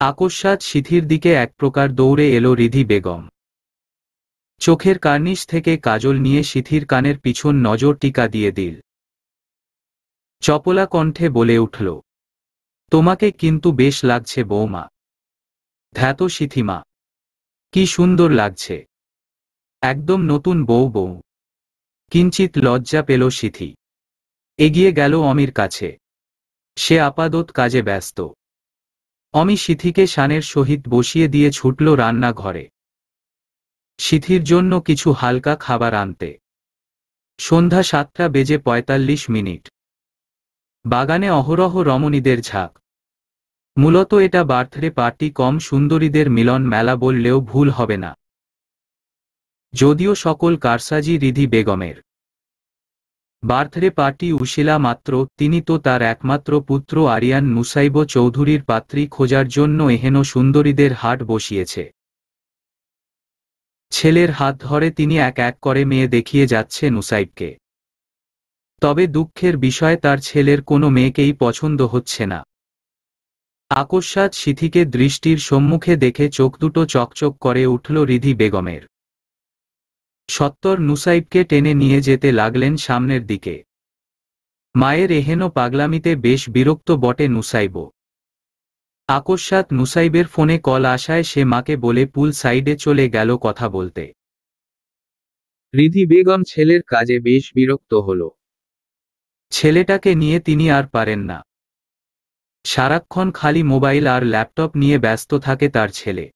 আকস্মাৎ সিথির দিকে এক প্রকার দৌড়ে এলো রিধি বেগম। চোখের কার্নিশ থেকে কাজল নিয়ে সিথির কানের পিছন নজর টিকা দিয়ে দিল। চপলা কণ্ঠে বলে উঠল, তোমাকে কিন্তু বেশ লাগছে বৌমা। ধ্যাত সিথিমা, কি সুন্দর লাগছে, একদম নতুন বউ বউ। কিঞ্চিত লজ্জা পেল সিথি। এগিয়ে গেল অমির কাছে। সে আপাতত কাজে ব্যস্ত। অমি সিথিকে শানের সহিত বসিয়ে দিয়ে ছুটল রান্নাঘরে সিথির জন্য কিছু হালকা খাবার আনতে। সন্ধ্যা 7:45। বাগানে অহরহ রমণীদের ঝাঁক। মূলত এটা বার্থডে পার্টি কম সুন্দরীদের মিলন মেলা বললেও ভুল হবে না। যদিও সকল কারসাজি রিধি বেগমের। বার্থডে পার্টি উশিলা মাত্র, তিনি তো তার একমাত্র পুত্র আরিয়ান নুসাইব চৌধুরীর পাত্রী খোঁজার জন্য এহেন সুন্দরীদের হাট বসিয়েছে। ছেলের হাত ধরে তিনি এক এক করে মেয়ে দেখিয়ে যাচ্ছে নুসাইবকে। তবে দুঃখের বিষয় তার ছেলের কোনো মেয়েকেই পছন্দ হচ্ছে না। আকস্মাৎ সিথিকে দৃষ্টির সম্মুখে দেখে চোখ দুটো চকচক করে উঠল রিধি বেগমের। সত্বর নুসাইবকে টেনে নিয়ে যেতে লাগলেন সামনের দিকে। মায়ের এহেন পাগলামিতে বেশ বিরক্ত বটে নুসাইব। আকস্মাৎ নুসাইবের ফোনে কল আসায় সে মাকে বলে পুল সাইডে চলে গেল কথা বলতে। রিধি বেগম ছেলের কাজে বেশ বিরক্ত হল। ছেলেটাকে নিয়ে তিনি আর পারেন না। সারাক্ষণ খালি মোবাইল আর ল্যাপটপ নিয়ে ব্যস্ত থাকে তার ছেলে।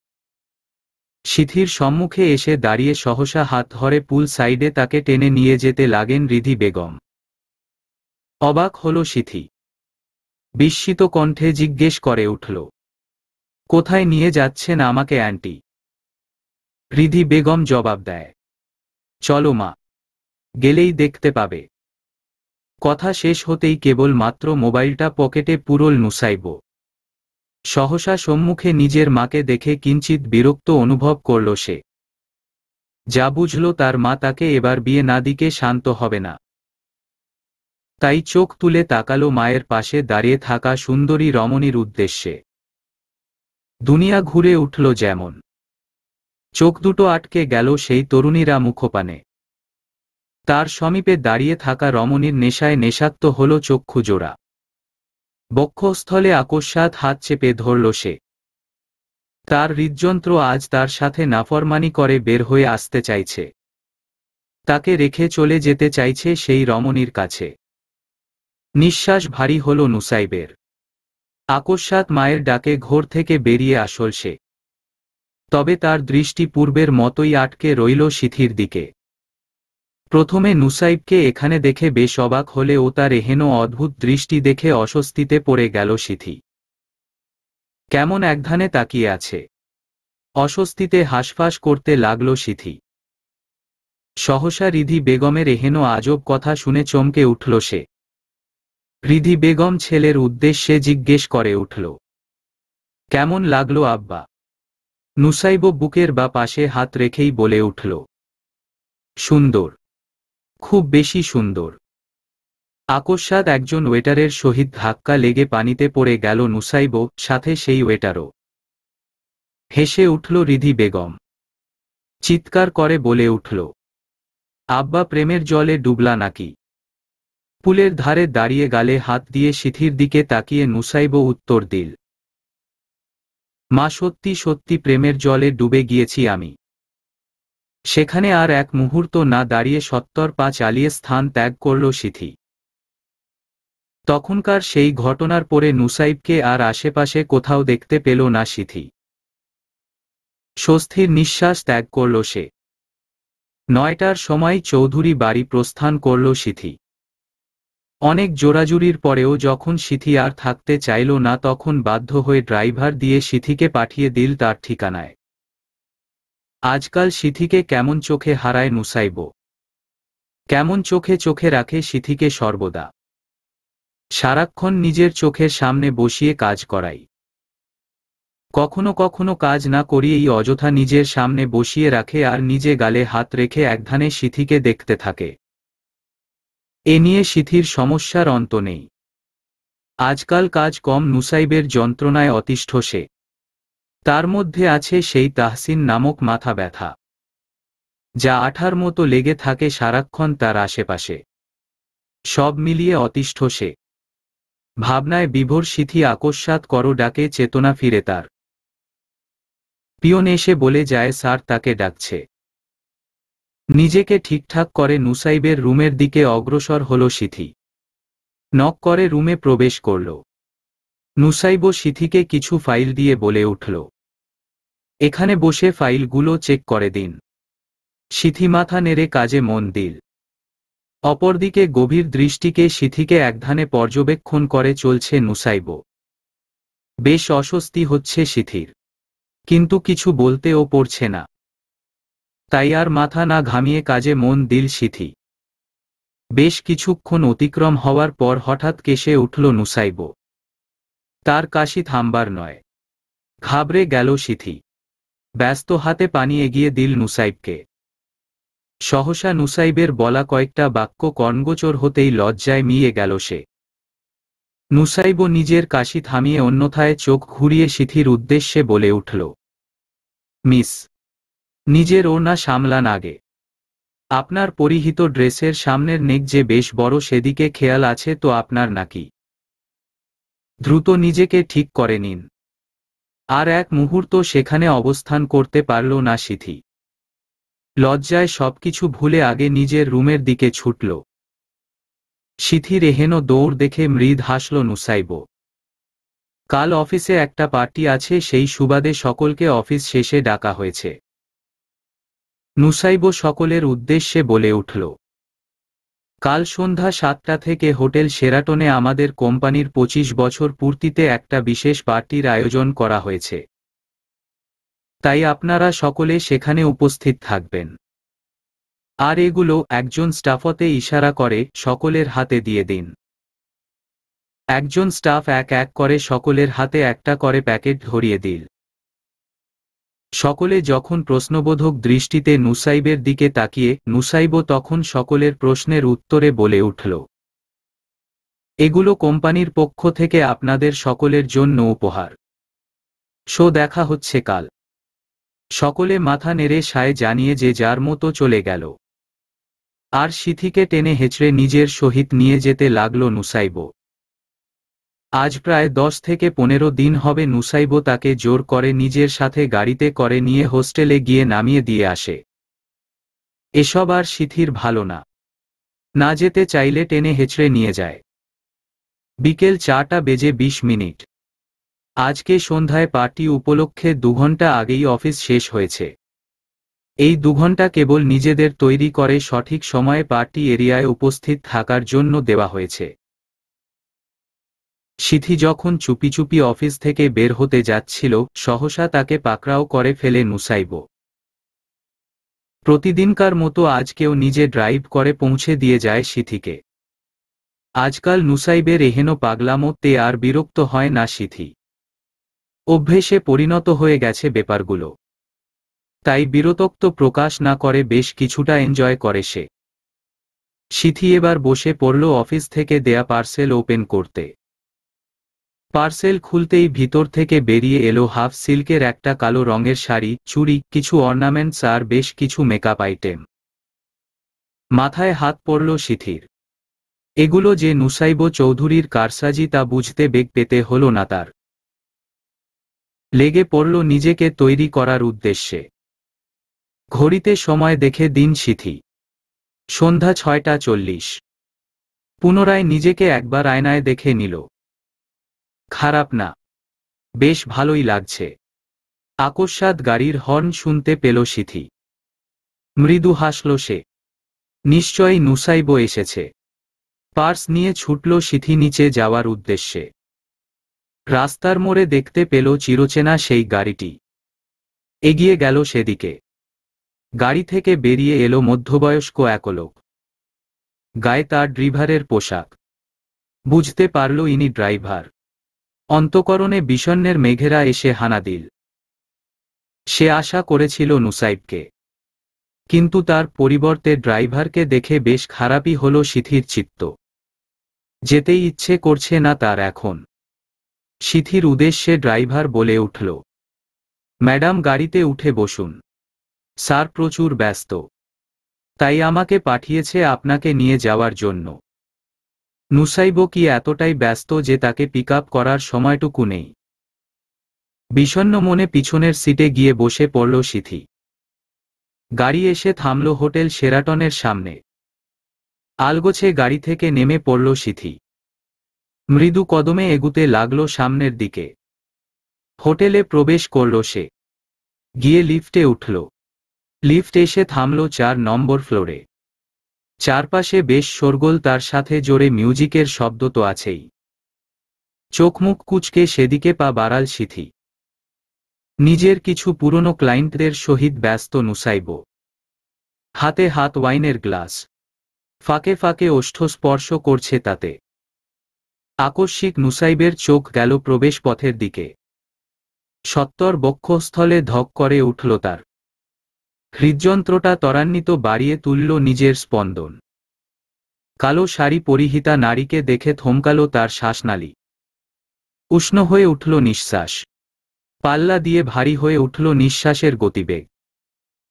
সিথির সম্মুখে এসে দাঁড়িয়ে সহসা হাত ধরে পুল সাইডে তাকে টেনে নিয়ে যেতে লাগেন রিধি বেগম। অবাক হল সিথি। বিস্মিত কণ্ঠে জিজ্ঞেস করে উঠল, কোথায় নিয়ে যাচ্ছেন আমাকে আন্টি? রিধি বেগম জবাব দেয়, চলো মা, গেলেই দেখতে পাবে। কথা শেষ হতেই কেবল মাত্র মোবাইলটা পকেটে পুরল নুসাইব। সহসা সম্মুখে নিজের মাকে দেখে কিঞ্চিত বিরক্ত অনুভব করল সে। যা বুঝল তার মা তাকে এবার বিয়ে না দিকে শান্ত হবে না। তাই চোখ তুলে তাকালো মায়ের পাশে দাঁড়িয়ে থাকা সুন্দরী রমণীর উদ্দেশ্যে। দুনিয়া ঘুরে উঠল যেমন। চোখ দুটো আটকে গেল সেই তরুণীরা মুখপানে। তার সমীপে দাঁড়িয়ে থাকা রমণীর নেশায় নেশাক্ত হল চক্ষু জোড়া। বক্ষস্থলে আকস্মাৎ হাত চেপে ধরল সে। তার হৃদযন্ত্র আজ তার সাথে নাফরমানি করে বের হয়ে আসতে চাইছে। তাকে রেখে চলে যেতে চাইছে সেই রমণীর কাছে। নিঃশ্বাস ভারী হল নুসাইবের। আকস্মাৎ মায়ের ডাকে ঘোর থেকে বেরিয়ে আসল সে। তবে তার দৃষ্টি পূর্বের মতোই আটকে রইল সিথির দিকে। প্রথমে নুসাইবকে এখানে দেখে বেশ অবাক হলেও তার এহেন অদ্ভুত দৃষ্টি দেখে অস্বস্তিতে পড়ে গেল সিথি। কেমন একধানে তাকিয়ে আছে। অস্বস্তিতে হাঁসফাঁস করতে লাগল সিথি। সহসা রিধি বেগমের এহেন আজব কথা শুনে চমকে উঠল সে। রিধি বেগম ছেলের উদ্দেশ্যে জিজ্ঞেস করে উঠল, কেমন লাগলো আব্বা? নুসাইব বুকের বা পাশে হাত রেখেই বলে উঠল, সুন্দর, খুব বেশি সুন্দর। আকস্মাৎ একজন ওয়েটারের সহিত ধাক্কা লেগে পানিতে পড়ে গেল নুসাইব, সাথে সেই ওয়েটারও। হেসে উঠল রিধি বেগম। চিৎকার করে বলে উঠল, আব্বা প্রেমের জলে ডুবলা নাকি? পুলের ধারে দাঁড়িয়ে গালে হাত দিয়ে সিথির দিকে তাকিয়ে নুসাইব উত্তর দিল, মা সত্যি সত্যি প্রেমের জলে ডুবে গিয়েছি আমি। সেখানে আর এক মুহূর্ত না দাঁড়িয়ে সত্বর পা চালিয়ে স্থান ত্যাগ করল সিথি। তখনকার সেই ঘটনার পরে নুসাইবকে আর আশেপাশে কোথাও দেখতে পেল না সিথি। স্বস্তির নিঃশ্বাস ত্যাগ করল সে। 9টার সময় চৌধুরী বাড়ি প্রস্থান করল সিথি। অনেক জোরাজুরির পরেও যখন সিথি আর থাকতে চাইল না তখন বাধ্য হয়ে ড্রাইভার দিয়ে সিথিকে পাঠিয়ে দিল তার ঠিকানায়। আজকাল সিথিকে কেমন চোখে হারায় নুসাইব। কেমন চোখে চোখে রাখে সিথিকে সর্বদা। সারাক্ষণ নিজের চোখের সামনে বসিয়ে কাজ করাই। কখনো কখনো কাজ না করিয়েই অযথা নিজের সামনে বসিয়ে রাখে আর নিজে গালে হাত রেখে একধানে সিথিকে দেখতে থাকে। এ নিয়ে সিথির সমস্যার অন্ত নেই। আজকাল কাজ কম, নুসাইবের যন্ত্রণায় অতিষ্ঠ সে। তার মধ্যে আছে সেই তাহসিন নামক মাথা ব্যথা, যা আঠার মতো লেগে থাকে সারাক্ষণ তার আশেপাশে। সব মিলিয়ে অতিষ্ঠ সে। ভাবনায় বিভোর সিথি আকস্মাৎ করো ডাকে চেতনা ফিরে তার। পিয়ন এসে বলে যায় স্যার তাকে ডাকছে। নিজেকে ঠিকঠাক করে নুসাইবের রুমের দিকে অগ্রসর হল সিথি। নক করে রুমে প্রবেশ করল। নুসাইব সিথিকে কিছু ফাইল দিয়ে বলে উঠল, এখানে বসে ফাইলগুলো চেক করে দিন। সিথি মাথা নেড়ে কাজে মন দিল। অপরদিকে গভীর দৃষ্টিকে সিথিকে একধানে পর্যবেক্ষণ করে চলছে নুসাইব। বেশ অস্বস্তি হচ্ছে সিথির, কিন্তু কিছু বলতেও পারছে না। তাই আর মাথা না ঘামিয়ে কাজে মন দিল সিথি। বেশ কিছুক্ষণ অতিক্রম হওয়ার পর হঠাৎ কেসে উঠল নুসাইব। তার কাশি থামবার নয়। ঘাবড়ে গেল সিথি। ব্যস্ত হাতে পানি এগিয়ে দিল নুসাইবকে। সহসা নুসাইবের বলা কয়েকটা বাক্য কর্ণগোচর হতেই লজ্জায় মিয়ে গেল সে। নুসাইব নিজের কাশি থামিয়ে অন্যথায় চোখ ঘুরিয়ে সিথির উদ্দেশ্যে বলে উঠল, মিস, নিজের ওড়না সামলান আগে। আপনার পরিহিত ড্রেসের সামনের নেক যে বেশ বড়, সেদিকে খেয়াল আছে তো আপনার নাকি? দ্রুত নিজেকে ঠিক করে নিন। আর এক মুহূর্ত সেখানে অবস্থান করতে পারল না সিথি। লজ্জায় সবকিছু ভুলে আগে নিজের রুমের দিকে ছুটল। সিথির এহেন দৌড় দেখে মৃদ হাসল নুসাইব। কাল অফিসে একটা পার্টি আছে, সেই সুবাদে সকলকে অফিস শেষে ডাকা হয়েছে। নুসাইব সকলের উদ্দেশ্যে বলে উঠল, কাল সন্ধ্যা 7টা থেকে হোটেল শেরাটনে আমাদের কোম্পানির 25 বছর পূর্তিতে একটা বিশেষ পার্টির আয়োজন করা হয়েছে। তাই আপনারা সকলে সেখানে উপস্থিত থাকবেন। আর এগুলো, একজন স্টাফতে ইশারা করে, সকলের হাতে দিয়ে দিন। একজন স্টাফ এক এক করে সকলের হাতে একটা করে প্যাকেট ধরিয়ে দিল। সকলে যখন প্রশ্নবোধক দৃষ্টিতে নুসাইবের দিকে তাকিয়ে, নুসাইব তখন সকলের প্রশ্নের উত্তরে বলে উঠল, এগুলো কোম্পানির পক্ষ থেকে আপনাদের সকলের জন্য উপহার। শো দেখা হচ্ছে কাল। সকলে মাথা নেড়ে সায় জানিয়ে যে যার মতো চলে গেল। আর সিথিকে টেনে হেঁচড়ে নিজের সহিত নিয়ে যেতে লাগল নুসাইব। আজ প্রায় 10 থেকে 15 দিন হবে নুসাইব তাকে জোর করে নিজের সাথে গাড়িতে করে নিয়ে হোস্টেলে গিয়ে নামিয়ে দিয়ে আসে। এসব আর সিথির ভালো না। না যেতে চাইলে টেনে হেঁচড়ে নিয়ে যায়। বিকেল 4টা বেজে 20 মিনিট। আজকে সন্ধ্যায় পার্টি উপলক্ষে 2 ঘন্টা আগেই অফিস শেষ হয়েছে। এই 2 ঘন্টা কেবল নিজেদের তৈরি করে সঠিক সময়ে পার্টি এরিয়ায় উপস্থিত থাকার জন্য দেওয়া হয়েছে। সিথি যখন চুপি চুপি অফিস থেকে বের হতে যাচ্ছিল, সহসা তাকে পাকড়াও করে ফেলে নুসাইব। প্রতিদিনকার মতো আজকেও নিজে ড্রাইভ করে পৌঁছে দিয়ে যায় সিথিকে। আজকাল নুসাইবের এহেন পাগলামোতে আর বিরক্ত হয় না সিথি। অভ্যেসে পরিণত হয়ে গেছে ব্যাপারগুলো। তাই বিরক্ত প্রকাশ না করে বেশ কিছুটা এনজয় করে সে। সিথি এবার বসে পড়ল অফিস থেকে দেয়া পার্সেল ওপেন করতে। পার্সেল খুলতেই ভিতর থেকে বেরিয়ে এলো হাফ সিল্কের একটা কালো রঙের শাড়ি, চুড়ি, কিছু অর্নামেন্টস আর বেশ কিছু মেকআপ আইটেম। মাথায় হাত পড়ল সিথির। এগুলো যে নুসাইব চৌধুরীর কারসাজি তা বুঝতে বেগ পেতে হল না তার। লেগে পড়ল নিজেকে তৈরি করার উদ্দেশ্যে। ঘড়িতে সময় দেখে দিন সিথি। সন্ধ্যা 6:40। পুনরায় নিজেকে একবার আয়নায় দেখে নিল। খারাপ না, বেশ ভালোই লাগছে। আকস্মাৎ গাড়ির হর্ন শুনতে পেল সিথি। মৃদু হাসল সে। নিশ্চয়ই নুসাইব এসেছে। পার্স নিয়ে ছুটল সিথি নিচে যাওয়ার উদ্দেশ্যে। রাস্তার মোড়ে দেখতে পেল চিরচেনা সেই গাড়িটি। এগিয়ে গেল সেদিকে। গাড়ি থেকে বেরিয়ে এলো মধ্যবয়স্ক এক লোক। গায়ে তার ড্রাইভারের পোশাক। বুঝতে পারল ইনি ড্রাইভার। অন্তঃকরণে বিষণ্ণের মেঘেরা এসে হানা দিল। সে আশা করেছিল নুসাইবকে, কিন্তু তার পরিবর্তে ড্রাইভারকে দেখে বেশ খারাপই হল সিথির চিত্ত। যেতেই ইচ্ছে করছে না তার এখন। সিথির উদ্দেশ্যে ড্রাইভার বলে উঠল, ম্যাডাম গাড়িতে উঠে বসুন। স্যার প্রচুর ব্যস্ত, তাই আমাকে পাঠিয়েছে আপনাকে নিয়ে যাওয়ার জন্য। নুসাইবো কি এতটাই ব্যস্ত যে তাকে পিক আপ করার সময়টুকু নেই? বিষণ্ণ মনে পিছনের সিটে গিয়ে বসে পড়ল সিথি। গাড়ি এসে থামল হোটেল শেরাটনের সামনে। আলগোছে গাড়ি থেকে নেমে পড়ল সিথি। মৃদু কদমে এগুতে লাগলো সামনের দিকে। হোটেলে প্রবেশ করল সে। গিয়ে লিফটে উঠল। লিফট এসে থামল 4 নম্বর ফ্লোরে। চারপাশে বেশ শোরগোল, তার সাথে জোরে মিউজিকের শব্দ তো আছেই। চোখ মুখ কুঁচকে সেদিকে পা বাড়াল সিথি। নিজের কিছু পুরনো ক্লায়েন্টদের সহিত ব্যস্ত নুসাইবো। হাতে হাত ওয়াইনের গ্লাস, ফাঁকে ফাঁকে ওষ্ঠ স্পর্শ করছে তাতে। আকস্মিক নুসাইবের চোখ গেল প্রবেশ পথের দিকে। সত্তর বক্ষস্থলে ধক করে উঠল তার। হৃদযন্ত্রটা ত্বরান্বিত বাড়িয়ে তুলল নিজের স্পন্দন। কালো শাড়ি পরিহিতা নারীকে দেখে থমকালো তার শ্বাসনালী। উষ্ণ হয়ে উঠল নিঃশ্বাস। পাল্লা দিয়ে ভারী হয়ে উঠল নিঃশ্বাসের গতিবেগ।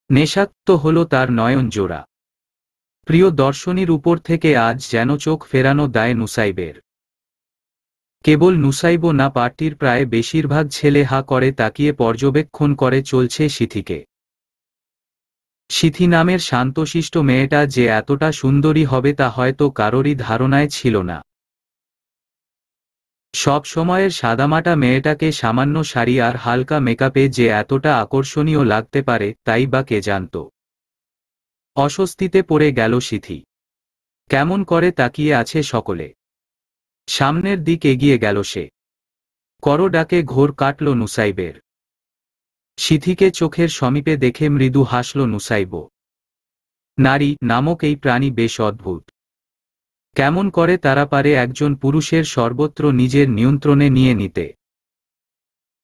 নেশাক্ত হল তার নয়ন জোড়া। প্রিয় দর্শনীর উপর থেকে আজ যেন চোখ ফেরানো দায় নুসাইবের। কেবল নুসাইবো না, পার্টির প্রায় বেশিরভাগ ছেলে হা করে তাকিয়ে পর্যবেক্ষণ করে চলছে সিথিকে। সিথি নামের শান্তশিষ্ট মেয়েটা যে এতটা সুন্দরী হবে তা হয়তো কারোরই ধারণায় ছিল না। সব সময়ের সাদামাটা মেয়েটাকে সামান্য শাড়ি আর হালকা মেকআপে যে এতটা আকর্ষণীয় লাগতে পারে তাই বা কে জানত। অস্বস্তিতে পড়ে গেল সিথি। কেমন করে তাকিয়ে আছে সকলে। সামনের দিক এগিয়ে গেল সে। করো ডাকে ঘোর কাটল নুসাইবের। সিথিকে চোখের সমীপে দেখে মৃদু হাসল নুসাইবো। নারী নামক এই প্রাণী বেশ অদ্ভুত। কেমন করে তারা পারে একজন পুরুষের সর্বত্র নিজের নিয়ন্ত্রণে নিয়ে নিতে।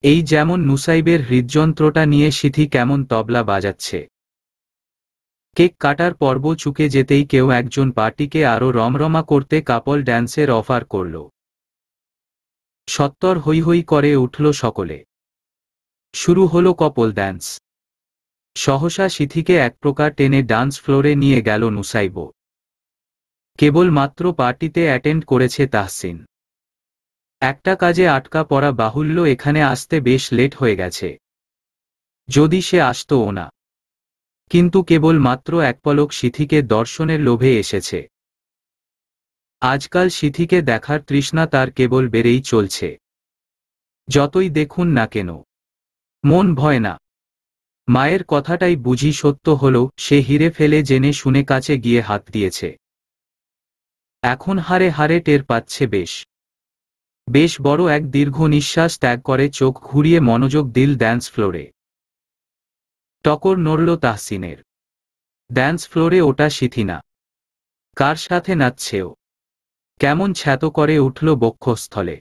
এই যেমন নুসাইবের হৃদযন্ত্রটা নিয়ে সিথি কেমন তবলা বাজাচ্ছে। কেক কাটার পর্ব চুকে যেতেই কেউ একজন পার্টিকে আরও রমরমা করতে কাপল ড্যান্সের অফার করল। সত্তর হৈ হৈ করে উঠল সকলে। শুরু হলো কপল ড্যান্স। সহসা সিথিকে এক প্রকার টেনে ডান্স ফ্লোরে নিয়ে গেল নুসাইবো। কেবল মাত্র পার্টিতে অ্যাটেন্ড করেছে তাহসিন। একটা কাজে আটকা পড়া বাহুল্য, এখানে আসতে বেশ লেট হয়ে গেছে। যদি সে আসতও না। কিন্তু কেবল মাত্র এক পলক সিথিকে দর্শনের লোভে এসেছে। আজকাল সিথিকে দেখার তৃষ্ণা তার কেবল বেড়েই চলছে। যতই দেখুন না কেন মন ভয় না। মায়ের কথাটাই বুঝি সত্য হল, সে হিরে ফেলে জেনে শুনে কাছে গিয়ে হাত দিয়েছে। এখন হারে হারে টের পাচ্ছে বেশ বড় এক দীর্ঘ নিঃশ্বাস ত্যাগ করে চোখ ঘুরিয়ে মনোযোগ দিল ড্যান্স ফ্লোরে। টকর নড়ল তাহসিনের। ড্যান্স ফ্লোরে ওটা সিথি না। কার সাথে নাচছেও? কেমন ছ্যাতো করে উঠল বক্ষস্থলে।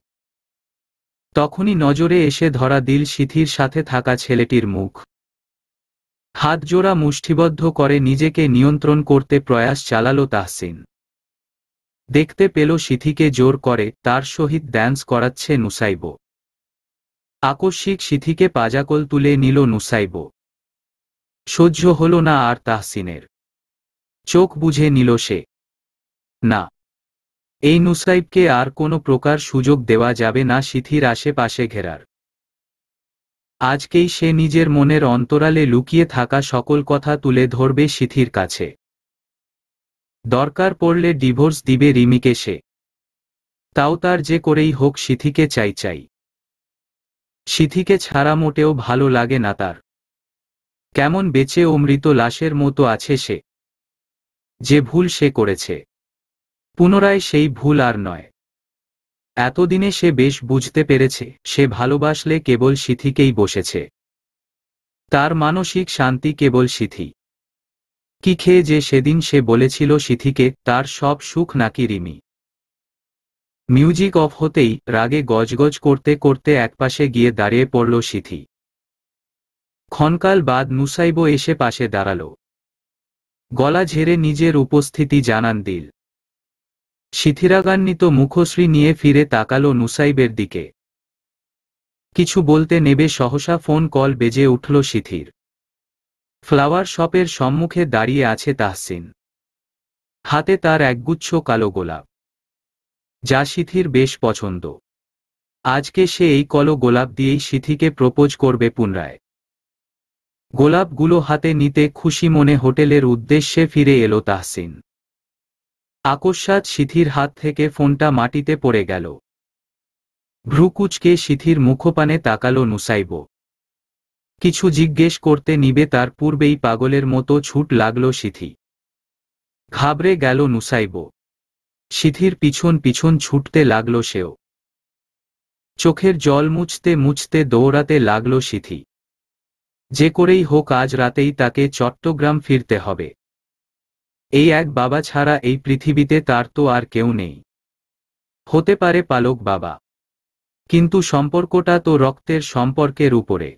তখনই নজরে এসে ধরা দিল সিথির সাথে থাকা ছেলেটির মুখ। হাত জোড়া মুষ্টিবদ্ধ করে নিজেকে নিয়ন্ত্রণ করতে প্রয়াস চালালো তাহসিন। দেখতে পেল সিথিকে জোর করে তার সহিত ড্যান্স করাচ্ছে নুসাইবো। আকস্মিক সিথিকে পাজাকল তুলে নিল নুসাইবো। সহ্য হল না আর তাহসিনের। চোখ বুঝে নিল সে। না, এই নুসাইবকে আর কোনো প্রকার সুযোগ দেওয়া যাবে না সিথির আশেপাশে ঘেরার। আজকেই সে নিজের মনের অন্তরালে লুকিয়ে থাকা সকল কথা তুলে ধরবে সিথির কাছে। দরকার পড়লে ডিভোর্স দিবে রিমিকে সে। তাও তার যে করেই হোক সিথিকে চাই। সিথিকে ছাড়া মোটেও ভালো লাগে না তার। কেমন বেঁচে ও মৃত লাশের মতো আছে সে। যে ভুল সে করেছে, পুনরায় সেই ভুল আর নয়। এতদিনে সে বেশ বুঝতে পেরেছে, সে ভালোবাসলে কেবল সিথিকেই বসেছে। তার মানসিক শান্তি কেবল সিথি। কি খেয়ে যে সেদিন সে বলেছিল সিথিকে, তার সব সুখ নাকি রিমি। মিউজিক অফ হতেই রাগে গজগজ করতে করতে একপাশে গিয়ে দাঁড়িয়ে পড়ল সিথি। ক্ষণকাল বাদ নুসাইবো এসে পাশে দাঁড়াল। গলা ঝেড়ে নিজের উপস্থিতি জানান দিল। সিথিরাগান্বিত মুখশ্রী নিয়ে ফিরে তাকালো নুসাইবের দিকে। কিছু বলতে নেবে সহসা ফোন কল বেজে উঠল সিথির। ফ্লাওয়ার শপের সম্মুখে দাঁড়িয়ে আছে তাহসিন। হাতে তার একগুচ্ছ কালো গোলাপ, যা সিথির বেশ পছন্দ। আজকে সে এই কালো গোলাপ দিয়েই সিথিকে প্রপোজ করবে পুনরায়। গোলাপগুলো হাতে নিতে খুশি মনে হোটেলের উদ্দেশ্যে ফিরে এলো তাহসিন। আকস্মাৎ সিথির হাত থেকে ফোনটা মাটিতে পড়ে গেল। ভ্রুকুচকে সিথির মুখপানে তাকালো নুসাইব। কিছু জিজ্ঞেস করতে নিবে তার পূর্বেই পাগলের মতো ছুট লাগল সিথি। ঘাবড়ে গেল নুসাইব। সিথির পিছন পিছন ছুটতে লাগল সেও। চোখের জল মুছতে মুছতে দৌড়াতে লাগল সিথি। যে করেই হোক আজ রাতেই তাকে চট্টগ্রাম ফিরতে হবে। এই এক বাবা ছাড়া এই পৃথিবীতে তার তো আর কেউ নেই। হতে পারে পালক বাবা, কিন্তু সম্পর্কটা তো রক্তের সম্পর্কের উপরে।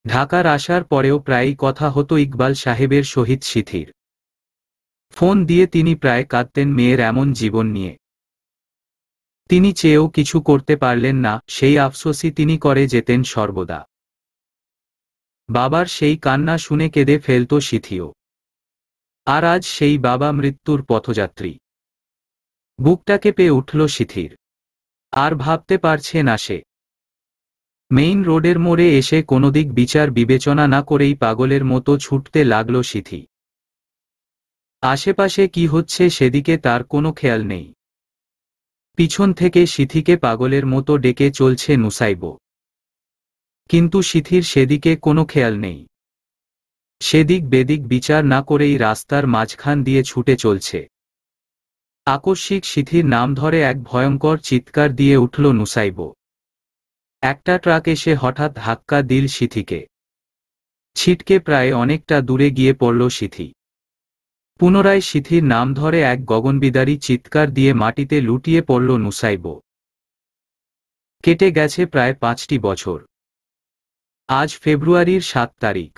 ঢাকার আসার পরেও প্রায়ই কথা হতো ইকবাল সাহেবের সহিত সিথির। ফোন দিয়ে তিনি প্রায় কাঁদতেন মেয়ের এমন জীবন নিয়ে। তিনি চেয়েও কিছু করতে পারলেন না, সেই আফসোসই তিনি করে যেতেন সর্বদা। বাবার সেই কান্না শুনে কেঁদে ফেলত সিথিও। আর আজ সেই বাবা মৃত্যুর পথযাত্রী। বুকটা কেঁপে উঠল সিথির। আর ভাবতে পারছে না সে। মেইন রোডের মোড়ে এসে কোনো দিক বিচার বিবেচনা না করেই পাগলের মতো ছুটতে লাগল সিথি। আশেপাশে কি হচ্ছে সেদিকে তার কোনো খেয়াল নেই। পিছন থেকে সিথিকে পাগলের মতো ডেকে চলছে নুসাইব। কিন্তু সিথির সেদিকে কোনো খেয়াল নেই। সেদিক বেদিক বিচার না করেই রাস্তার মাঝখান দিয়ে ছুটে চলছে। আকস্মিক সিথির নাম ধরে এক ভয়ঙ্কর চিৎকার দিয়ে উঠল নুসাইব। একটা ট্রাক এসে হঠাৎ ধাক্কা দিল সিথিকে। ছিটকে প্রায় অনেকটা দূরে গিয়ে পড়ল সিথি। পুনরায় সিথির নাম ধরে এক গগনবিদারী চিৎকার দিয়ে মাটিতে লুটিয়ে পড়ল নুসাইব। কেটে গেছে প্রায় 5টি বছর। আজ ফেব্রুয়ারির 7 তারিখ।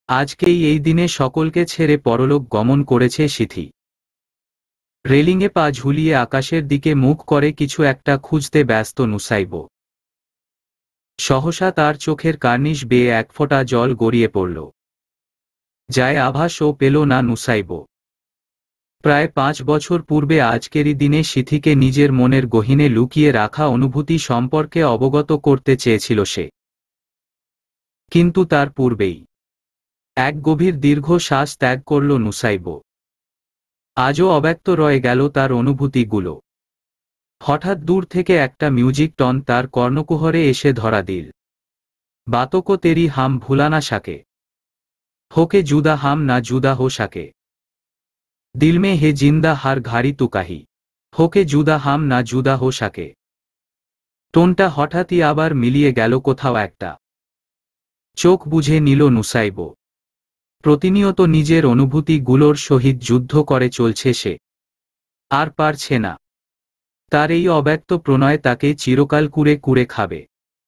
আজকেই এই দিনে সকলকে ছেড়ে পরলোক গমন করেছে সিথি। রেলিংয়ে পা ঝুলিয়ে আকাশের দিকে মুখ করে কিছু একটা খুঁজতে ব্যস্ত নুসাইব। সহসা তার চোখের কার্নিশ বেয়ে এক ফোঁটা জল গড়িয়ে পড়ল। যায় আভাসও পেল না নুসাইব। প্রায় 5 বছর পূর্বে আজকেরই দিনে সিথিকে নিজের মনের গহীনে লুকিয়ে রাখা অনুভূতি সম্পর্কে অবগত করতে চেয়েছিল সে। কিন্তু তার পূর্বেই এক গভীর দীর্ঘ শ্বাস ত্যাগ করল নুসাইব। আজও অব্যক্ত রয়ে গেল তার অনুভূতিগুলো। হঠাৎ দূর থেকে একটা মিউজিক টন তার কর্ণকুহরে এসে ধরা দিল। বাতকো তেরি হাম ভুলানা শাকে, হোকে জুদা হাম না জুদা হো শাকে, দিল মে হে জিন্দা হার ঘাড়ি তু কাহি, হোকে জুদা হাম না জুদা হো শাকে। টোনটা হঠাৎই আবার মিলিয়ে গেল কোথাও একটা। চোখ বুঝে নিল নুসাইব। প্রতিনিয়ত নিজের অনুভূতিগুলোর সহিত যুদ্ধ করে চলছে সে। আর পারছে না। তার এই অব্যক্ত প্রণয় তাকে চিরকাল কুরে কুরে খাবে।